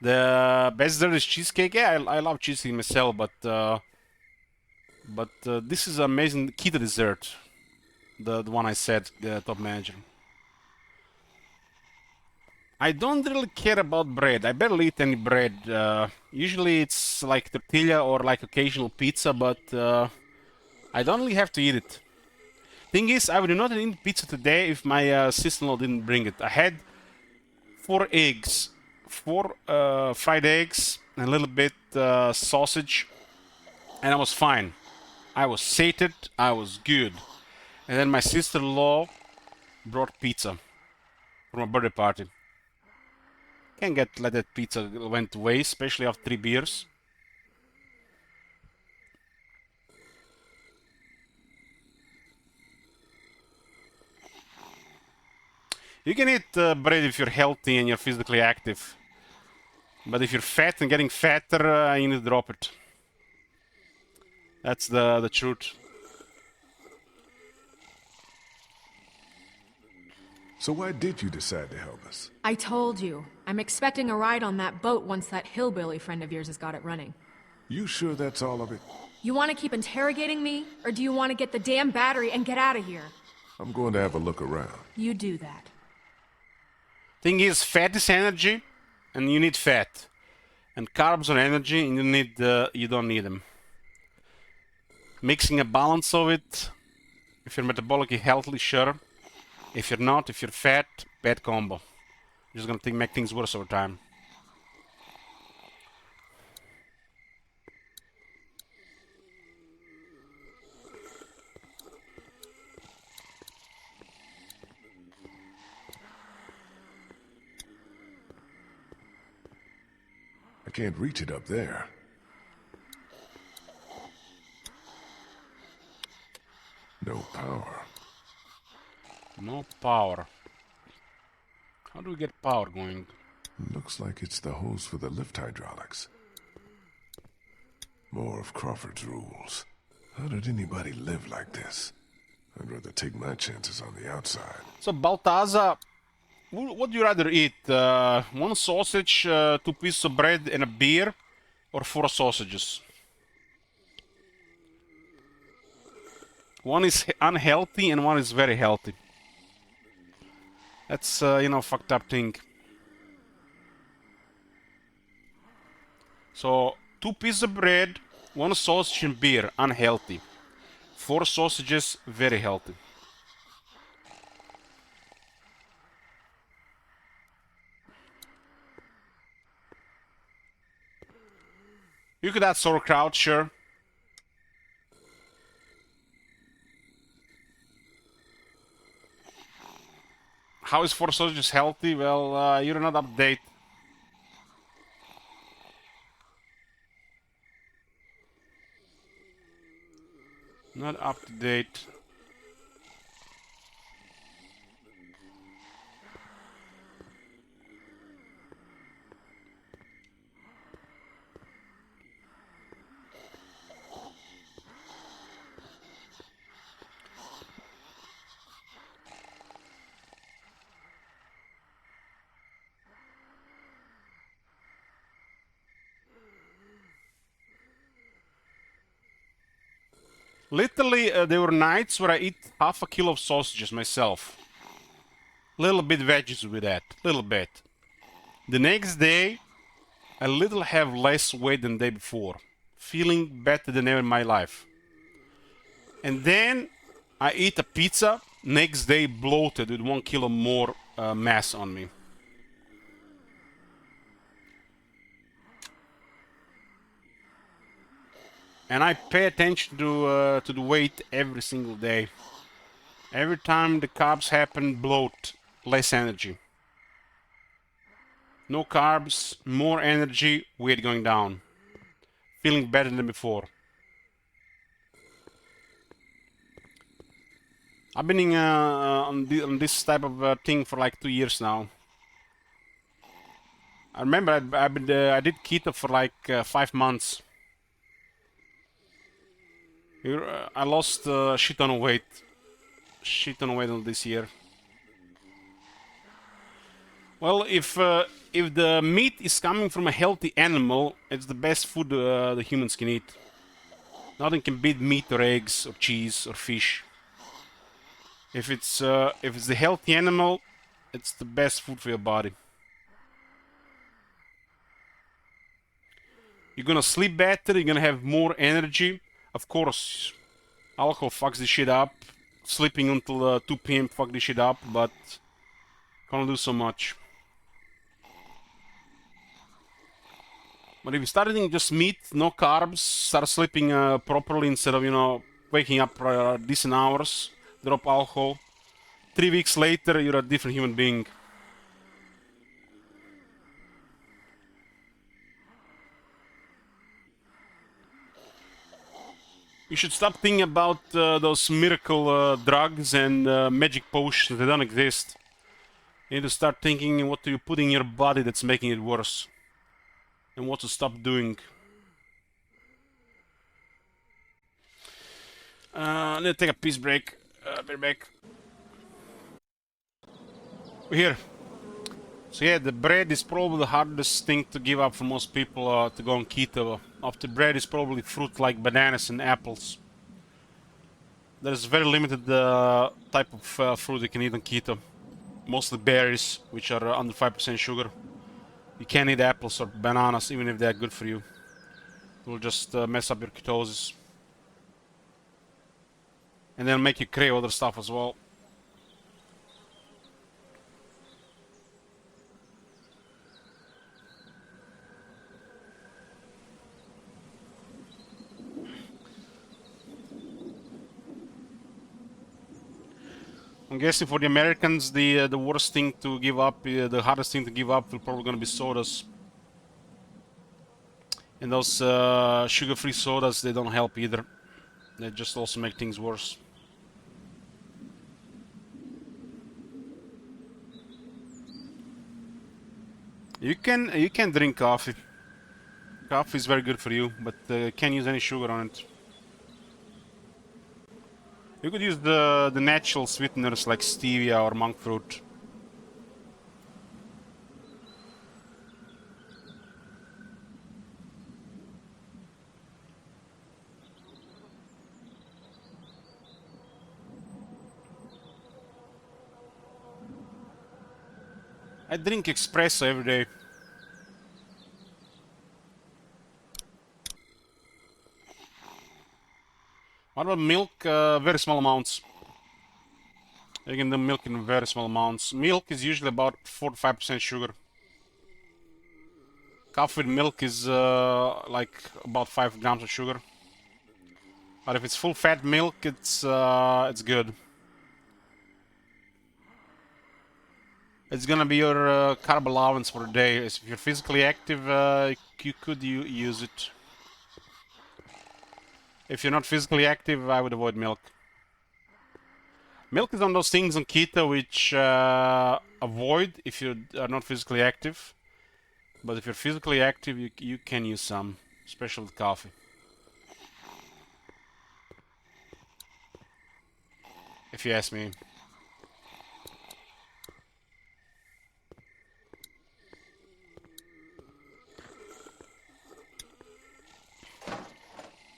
[SPEAKER 1] The best dessert is cheesecake. Yeah, I love cheesecake myself, but this is amazing keto dessert. The one I said, the top manager. I don't really care about bread. I barely eat any bread. Usually it's like tortilla or like occasional pizza, but I don't really have to eat it. Thing is, I would not eat pizza today if my sister-in-law didn't bring it. I had 4 eggs, 4 fried eggs, and a little bit sausage, and I was fine. I was sated, I was good. And then my sister-in-law brought pizza for my birthday party. Can't let that pizza went to waste, especially after 3 beers. You can eat bread if you're healthy and you're physically active. But if you're fat and getting fatter, you need to drop it. That's the truth.
[SPEAKER 2] So why did you decide to help us?
[SPEAKER 4] I told you. I'm expecting a ride on that boat once that hillbilly friend of yours has got it running.
[SPEAKER 2] You sure that's all of it?
[SPEAKER 4] You want to keep interrogating me? Or do you want to get the damn battery and get out of here?
[SPEAKER 2] I'm going to have a look around.
[SPEAKER 4] You do that.
[SPEAKER 1] Thing is, fat is energy, and you need fat. And carbs are energy, and you don't need them. Mixing a balance of it, if you're metabolically healthy, sure. If you're not, if you're fat, bad combo. You're just gonna make things worse over time.
[SPEAKER 2] I can't reach it up there. No power.
[SPEAKER 1] No power. How do we get power going?
[SPEAKER 2] Looks like it's the hose for the lift hydraulics. More of Crawford's rules. How did anybody live like this? I'd rather take my chances on the outside.
[SPEAKER 1] So, Baltazar, what do you rather eat? 1 sausage, 2 pieces of bread, and a beer? Or 4 sausages? One is unhealthy and one is very healthy. That's, you know, fucked up thing. So, 2 pieces of bread, 1 sausage and beer, unhealthy. 4 sausages, very healthy. You could add sauerkraut, sure. How is 4 sausages healthy? Well, you're not up to date. Not up to date. Literally, there were nights where I eat half a kilo of sausages myself. Little bit veggies with that, little bit. The next day, I little have less weight than the day before. Feeling better than ever in my life. And then I eat a pizza, next day bloated with 1 kilo more mass on me. And I pay attention to the weight every single day. Every time the carbs happen, bloat, less energy. No carbs, more energy, weight going down. Feeling better than before. I've been on this type of thing for like 2 years now. I remember I did keto for like 5 months. I lost shit ton of weight. Shit ton of weight on this year. Well, if the meat is coming from a healthy animal, it's the best food the humans can eat. Nothing can beat meat or eggs or cheese or fish. If it's the healthy animal, it's the best food for your body. You're gonna sleep better. You're gonna have more energy. Of course, alcohol fucks this shit up. Sleeping until 2 p.m. fuck this shit up, but can't do so much. But if you start eating just meat, no carbs, start sleeping properly instead of, you know, waking up decent hours, drop alcohol, 3 weeks later, you're a different human being. You should stop thinking about those miracle drugs and magic potions. They don't exist. You need to start thinking what do you put in your body that's making it worse. And what to stop doing. I need to take a piss break. Be back. We're here. So yeah, the bread is probably the hardest thing to give up for most people to go on keto. After bread is probably fruit like bananas and apples. There's very limited type of fruit you can eat on keto. Mostly berries, which are under 5% sugar. You can't eat apples or bananas, even if they're good for you. It will just mess up your ketosis. And then make you crave other stuff as well. I'm guessing for the Americans, the worst thing to give up, the hardest thing to give up, will probably gonna be sodas. And those sugar-free sodas, they don't help either. They just also make things worse. You can drink coffee. Coffee is very good for you, but can't use any sugar on it. You could use the natural sweeteners like stevia or monk fruit. I drink espresso every day. What about milk? Very small amounts. You can do milk in very small amounts. Milk is usually about 4 to 5% sugar. Coffee with milk is like about 5 grams of sugar. But if it's full fat milk, it's good. It's gonna be your carb allowance for the day. If you're physically active, you could use it. If you're not physically active, I would avoid milk. Milk is one of those things on keto which avoid if you are not physically active. But if you're physically active, you can use some, especially with coffee. If you ask me.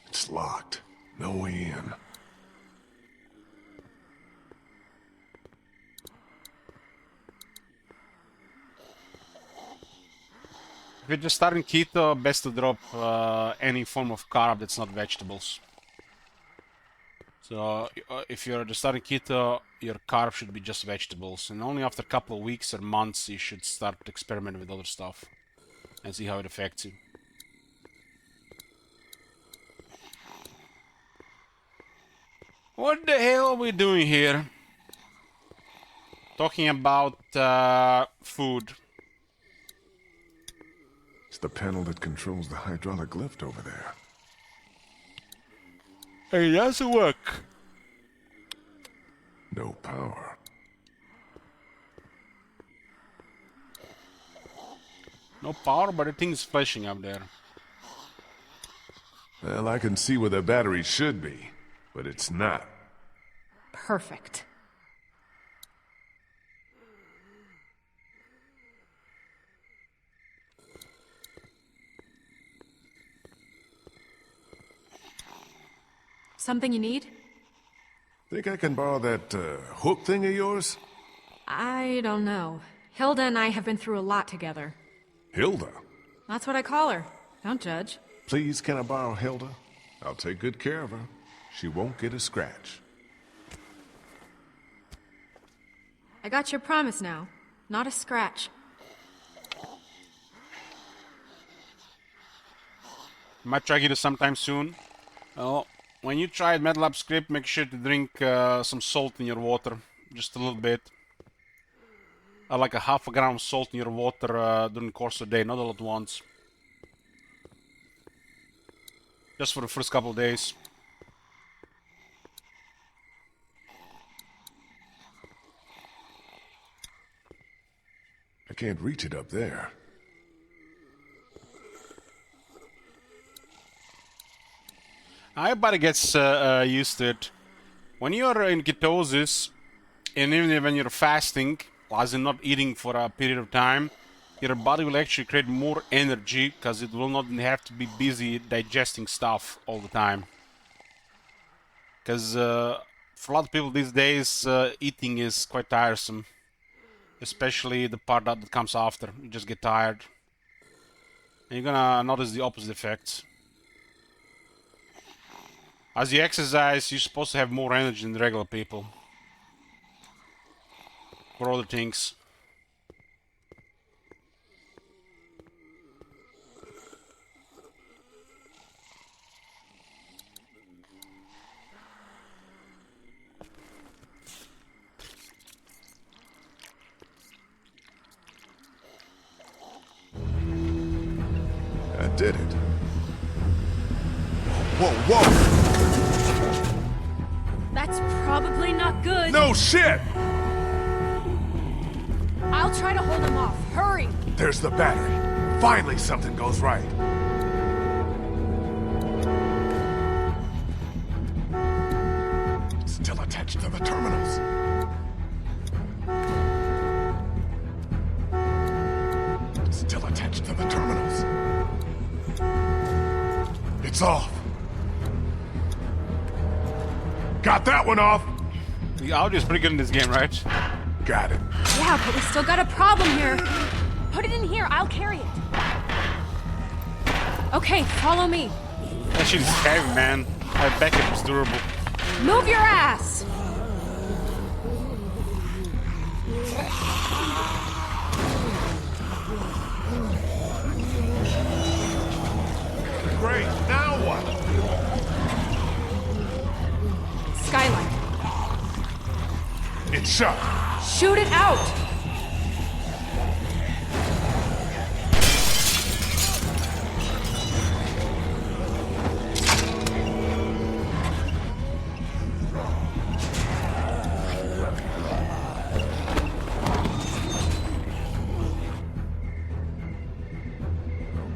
[SPEAKER 2] It's locked. No way in.
[SPEAKER 1] If you're just starting keto, best to drop any form of carb that's not vegetables. So if you're just starting keto, your carb should be just vegetables, and only after a couple of weeks or months you should start experimenting with other stuff and see how it affects you. What the hell are we doing here? Talking about food.
[SPEAKER 2] It's the panel that controls the hydraulic lift over there.
[SPEAKER 1] Hey, it doesn't work.
[SPEAKER 2] No power.
[SPEAKER 1] No power, but the thing's flashing up there.
[SPEAKER 2] Well, I can see where the battery should be, but it's not.
[SPEAKER 4] Perfect. Something you need?
[SPEAKER 2] Think I can borrow that hook thing of yours?
[SPEAKER 4] I don't know. Hilda and I have been through a lot together.
[SPEAKER 2] Hilda?
[SPEAKER 4] That's what I call her. Don't judge.
[SPEAKER 2] Please, can I borrow Hilda? I'll take good care of her. She won't get a scratch.
[SPEAKER 4] I got your promise now. Not a scratch.
[SPEAKER 1] Might try it sometime soon. Well, when you try MedLab script, make sure to drink some salt in your water. Just a little bit. Like a half a gram of salt in your water during the course of the day, not all at once. Just for the first couple of days.
[SPEAKER 2] I can't reach it up there.
[SPEAKER 1] Everybody gets used to it. When you're in ketosis, and even when you're fasting, as in not eating for a period of time, your body will actually create more energy because it will not have to be busy digesting stuff all the time. Because for a lot of people these days, eating is quite tiresome. Especially the part that comes after. You just get tired. And you're gonna notice the opposite effects. As you exercise, you're supposed to have more energy than regular people. For other things.
[SPEAKER 2] I did it. Whoa, whoa!
[SPEAKER 4] That's probably not good.
[SPEAKER 2] No shit!
[SPEAKER 4] I'll try to hold him off. Hurry!
[SPEAKER 2] There's the battery. Finally something goes right. It's still attached to the terminals. It's still attached to the terminals. It's off. Got that one off.
[SPEAKER 1] The audio is pretty good in this game, right?
[SPEAKER 2] Got it.
[SPEAKER 4] Yeah, but we still got a problem here. Put it in here. I'll carry it. Okay, follow me.
[SPEAKER 1] That shit is heavy, man. I bet it was durable.
[SPEAKER 4] Move your ass!
[SPEAKER 2] Great. Now what?
[SPEAKER 4] Skylight.
[SPEAKER 2] It's shut.
[SPEAKER 4] Shoot it out!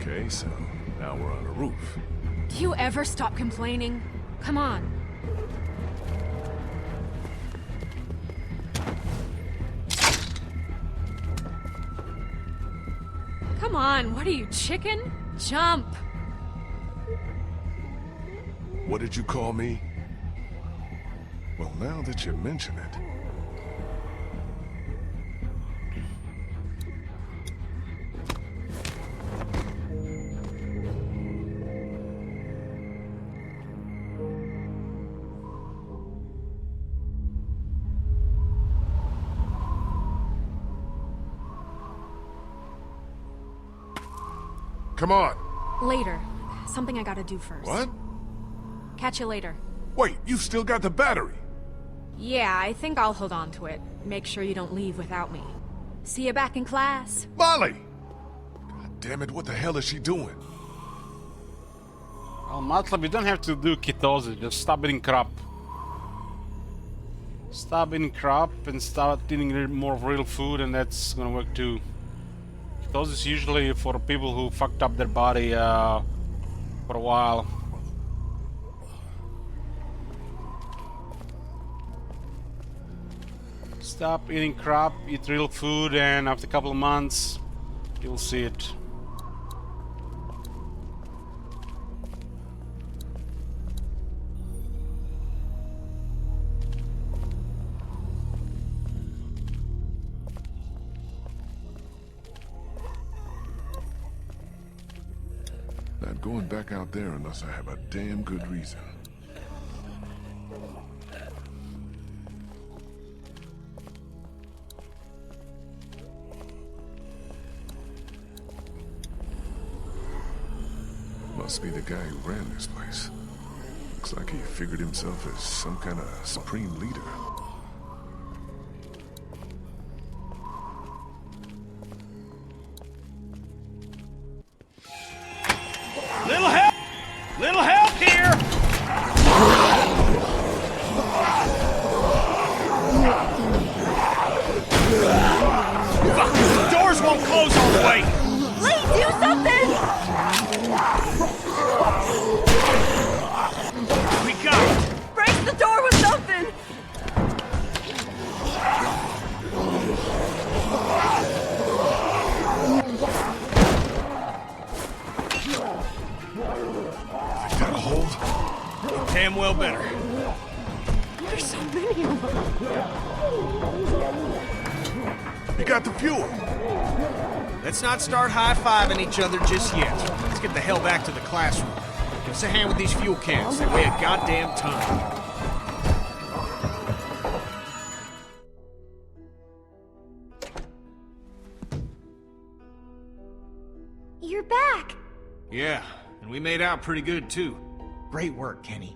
[SPEAKER 2] Okay, so now we're on a roof.
[SPEAKER 4] Do you ever stop complaining? Come on. Come on, what are you, chicken? Jump!
[SPEAKER 2] What did you call me? Well, now that you mention it. Come on.
[SPEAKER 4] Later. Something I gotta do first.
[SPEAKER 2] What?
[SPEAKER 4] Catch you later.
[SPEAKER 2] Wait, you still got the battery?
[SPEAKER 4] Yeah, I think I'll hold on to it. Make sure you don't leave without me. See you back in class.
[SPEAKER 2] Molly! God damn it, what the hell is she doing?
[SPEAKER 1] Well, Matlab, you don't have to do ketosis. Just stop eating crap. Stop eating crap and start eating more real food, and that's gonna work too. Ketosis is usually for people who fucked up their body for a while. Stop eating crap, eat real food, and after a couple of months, you'll see it.
[SPEAKER 2] Not going back out there unless I have a damn good reason. Must be the guy who ran this place. Looks like he figured himself as some kind of supreme leader.
[SPEAKER 3] Little help! Little help here! Fuck, the doors won't close all the way!
[SPEAKER 5] Lee, do something!
[SPEAKER 3] We got it!
[SPEAKER 5] Break the door with something!
[SPEAKER 2] Got a hold?
[SPEAKER 3] Damn well better.
[SPEAKER 8] There's so many of them.
[SPEAKER 2] You got the fuel!
[SPEAKER 3] Let's not start high-fiving each other just yet. Let's get the hell back to the classroom. Give us a hand with these fuel cans. They weigh a goddamn ton.
[SPEAKER 5] You're back!
[SPEAKER 3] Yeah, and we made out pretty good, too.
[SPEAKER 9] Great work, Kenny.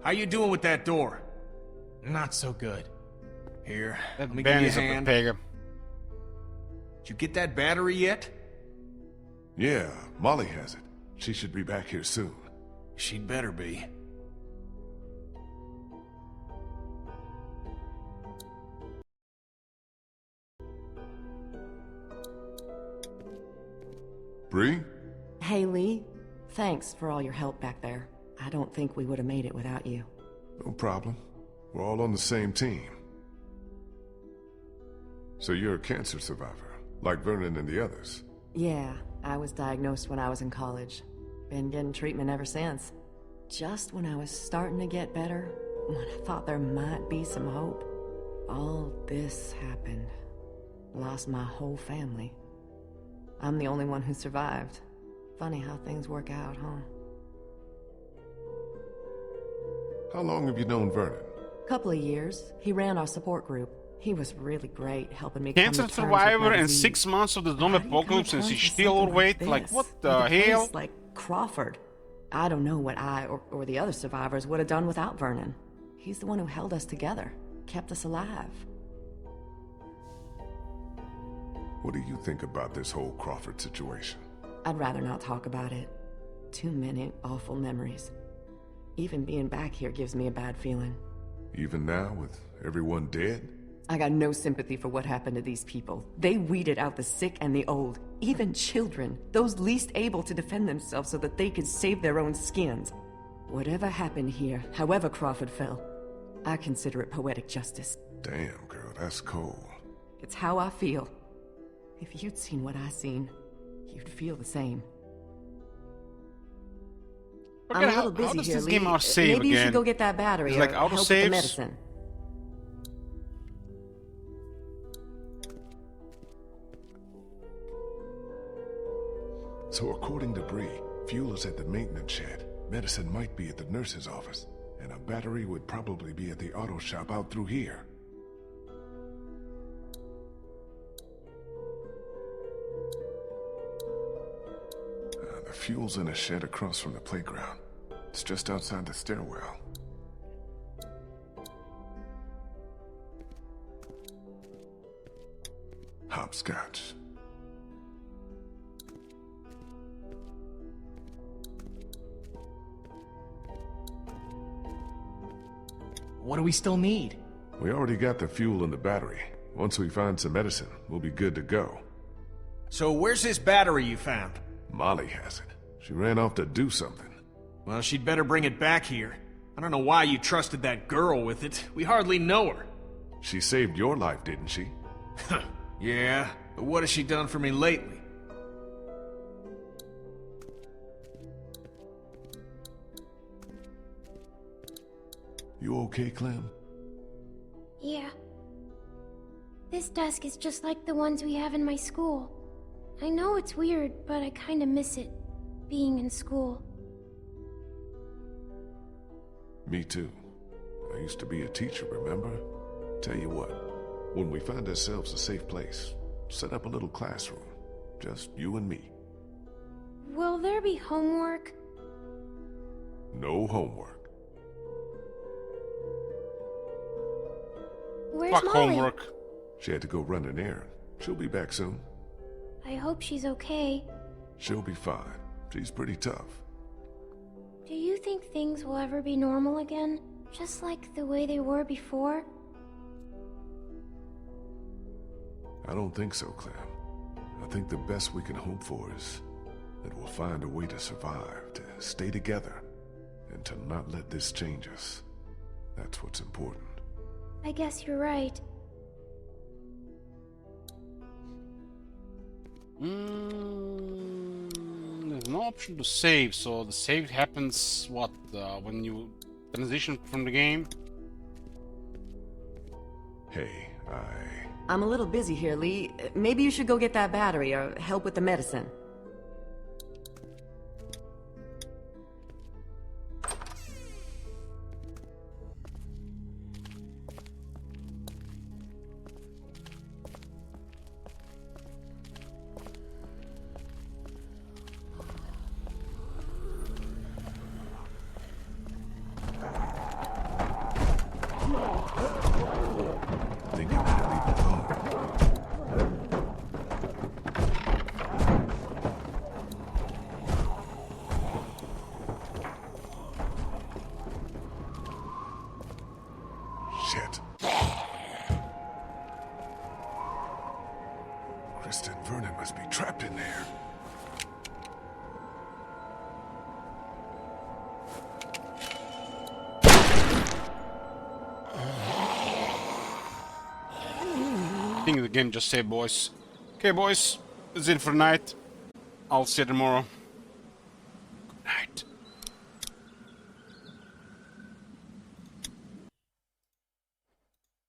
[SPEAKER 3] How you doing with that door?
[SPEAKER 9] Not so good.
[SPEAKER 3] Here,
[SPEAKER 1] That
[SPEAKER 3] let me
[SPEAKER 1] Ben
[SPEAKER 3] give
[SPEAKER 1] is
[SPEAKER 3] you a
[SPEAKER 1] a
[SPEAKER 3] hand.
[SPEAKER 1] pega.
[SPEAKER 3] Did you get that battery yet?
[SPEAKER 2] Yeah, Molly has it. She should be back here soon.
[SPEAKER 3] She'd better be.
[SPEAKER 2] Bree?
[SPEAKER 10] Hey, Lee. Thanks for all your help back there. I don't think we would have made it without you.
[SPEAKER 2] No problem. We're all on the same team. So you're a cancer survivor, like Vernon and the others.
[SPEAKER 10] Yeah, I was diagnosed when I was in college. Been getting treatment ever since. Just when I was starting to get better, when I thought there might be some hope, all this happened. Lost my whole family. I'm the only one who survived. Funny how things work out, huh?
[SPEAKER 2] How long have you known Vernon?
[SPEAKER 10] Couple of years. He ran our support group. He was really great, helping me
[SPEAKER 1] Cancer
[SPEAKER 10] come to terms with
[SPEAKER 1] survivor
[SPEAKER 10] my
[SPEAKER 1] and
[SPEAKER 10] disease.
[SPEAKER 1] 6 months of the zombie
[SPEAKER 10] How do you come to
[SPEAKER 1] apocalypse and
[SPEAKER 10] terms
[SPEAKER 1] she's
[SPEAKER 10] with
[SPEAKER 1] still
[SPEAKER 10] something
[SPEAKER 1] overweight? Like,
[SPEAKER 10] this?
[SPEAKER 1] what
[SPEAKER 10] With
[SPEAKER 1] the
[SPEAKER 10] a place
[SPEAKER 1] hell?
[SPEAKER 10] like Crawford. I don't know what I or the other survivors would have done without Vernon. He's the one who held us together, kept us alive.
[SPEAKER 2] What do you think about this whole Crawford situation?
[SPEAKER 10] I'd rather not talk about it. Too many awful memories. Even being back here gives me a bad feeling.
[SPEAKER 2] Even now, with everyone dead?
[SPEAKER 10] I got no sympathy for what happened to these people. They weeded out the sick and the old, even children, those least able to defend themselves so that they could save their own skins. Whatever happened here, however Crawford fell, I consider it poetic justice.
[SPEAKER 2] Damn, girl, that's cold.
[SPEAKER 10] It's how I feel. If you'd seen what I seen, you'd feel the same. I'm a
[SPEAKER 1] Okay,
[SPEAKER 10] little busy
[SPEAKER 1] how does
[SPEAKER 10] here,
[SPEAKER 1] this
[SPEAKER 10] Lee.
[SPEAKER 1] game autosave
[SPEAKER 10] Maybe you
[SPEAKER 1] again?
[SPEAKER 10] should go get that battery
[SPEAKER 1] It's
[SPEAKER 10] or
[SPEAKER 1] like
[SPEAKER 10] help with the
[SPEAKER 1] autosaves?
[SPEAKER 10] medicine.
[SPEAKER 2] So according to Bree, fuel is at the maintenance shed. Medicine might be at the nurse's office. And a battery would probably be at the auto shop out through here. The fuel's in a shed across from the playground. It's just outside the stairwell. Hopscotch.
[SPEAKER 9] What do we still need?
[SPEAKER 2] We already got the fuel in the battery. Once we find some medicine, we'll be good to go.
[SPEAKER 3] So where's this battery you found?
[SPEAKER 2] Molly has it. She ran off to do something.
[SPEAKER 3] Well, she'd better bring it back here. I don't know why you trusted that girl with it. We hardly know her.
[SPEAKER 2] She saved your life, didn't she?
[SPEAKER 3] Yeah, but what has she done for me lately?
[SPEAKER 2] You okay, Clem?
[SPEAKER 5] Yeah. This desk is just like the ones we have in my school. I know it's weird, but I kinda miss it, being in school.
[SPEAKER 2] Me too. I used to be a teacher, remember? Tell you what, when we find ourselves a safe place, set up a little classroom. Just you and me.
[SPEAKER 5] Will there be homework?
[SPEAKER 2] No homework.
[SPEAKER 5] Where's
[SPEAKER 1] Fuck
[SPEAKER 5] Molly?
[SPEAKER 1] homework.
[SPEAKER 2] She had to go run an errand. She'll be back soon.
[SPEAKER 5] I hope she's okay.
[SPEAKER 2] She'll be fine. She's pretty tough.
[SPEAKER 5] Do you think things will ever be normal again? Just like the way they were before?
[SPEAKER 2] I don't think so, Clem. I think the best we can hope for is that we'll find a way to survive, to stay together, and to not let this change us. That's what's important.
[SPEAKER 5] I guess you're right.
[SPEAKER 1] There's no option to save, so the save happens, what, when you transition from the game?
[SPEAKER 2] Hey,
[SPEAKER 10] I'm a little busy here, Lee. Maybe you should go get that battery or help with the medicine.
[SPEAKER 2] think I better leave it alone. Shit. Kristen Vernon must be trapped in there.
[SPEAKER 1] I think the game just saved, boys. Okay, boys, that's it for tonight. I'll see you tomorrow.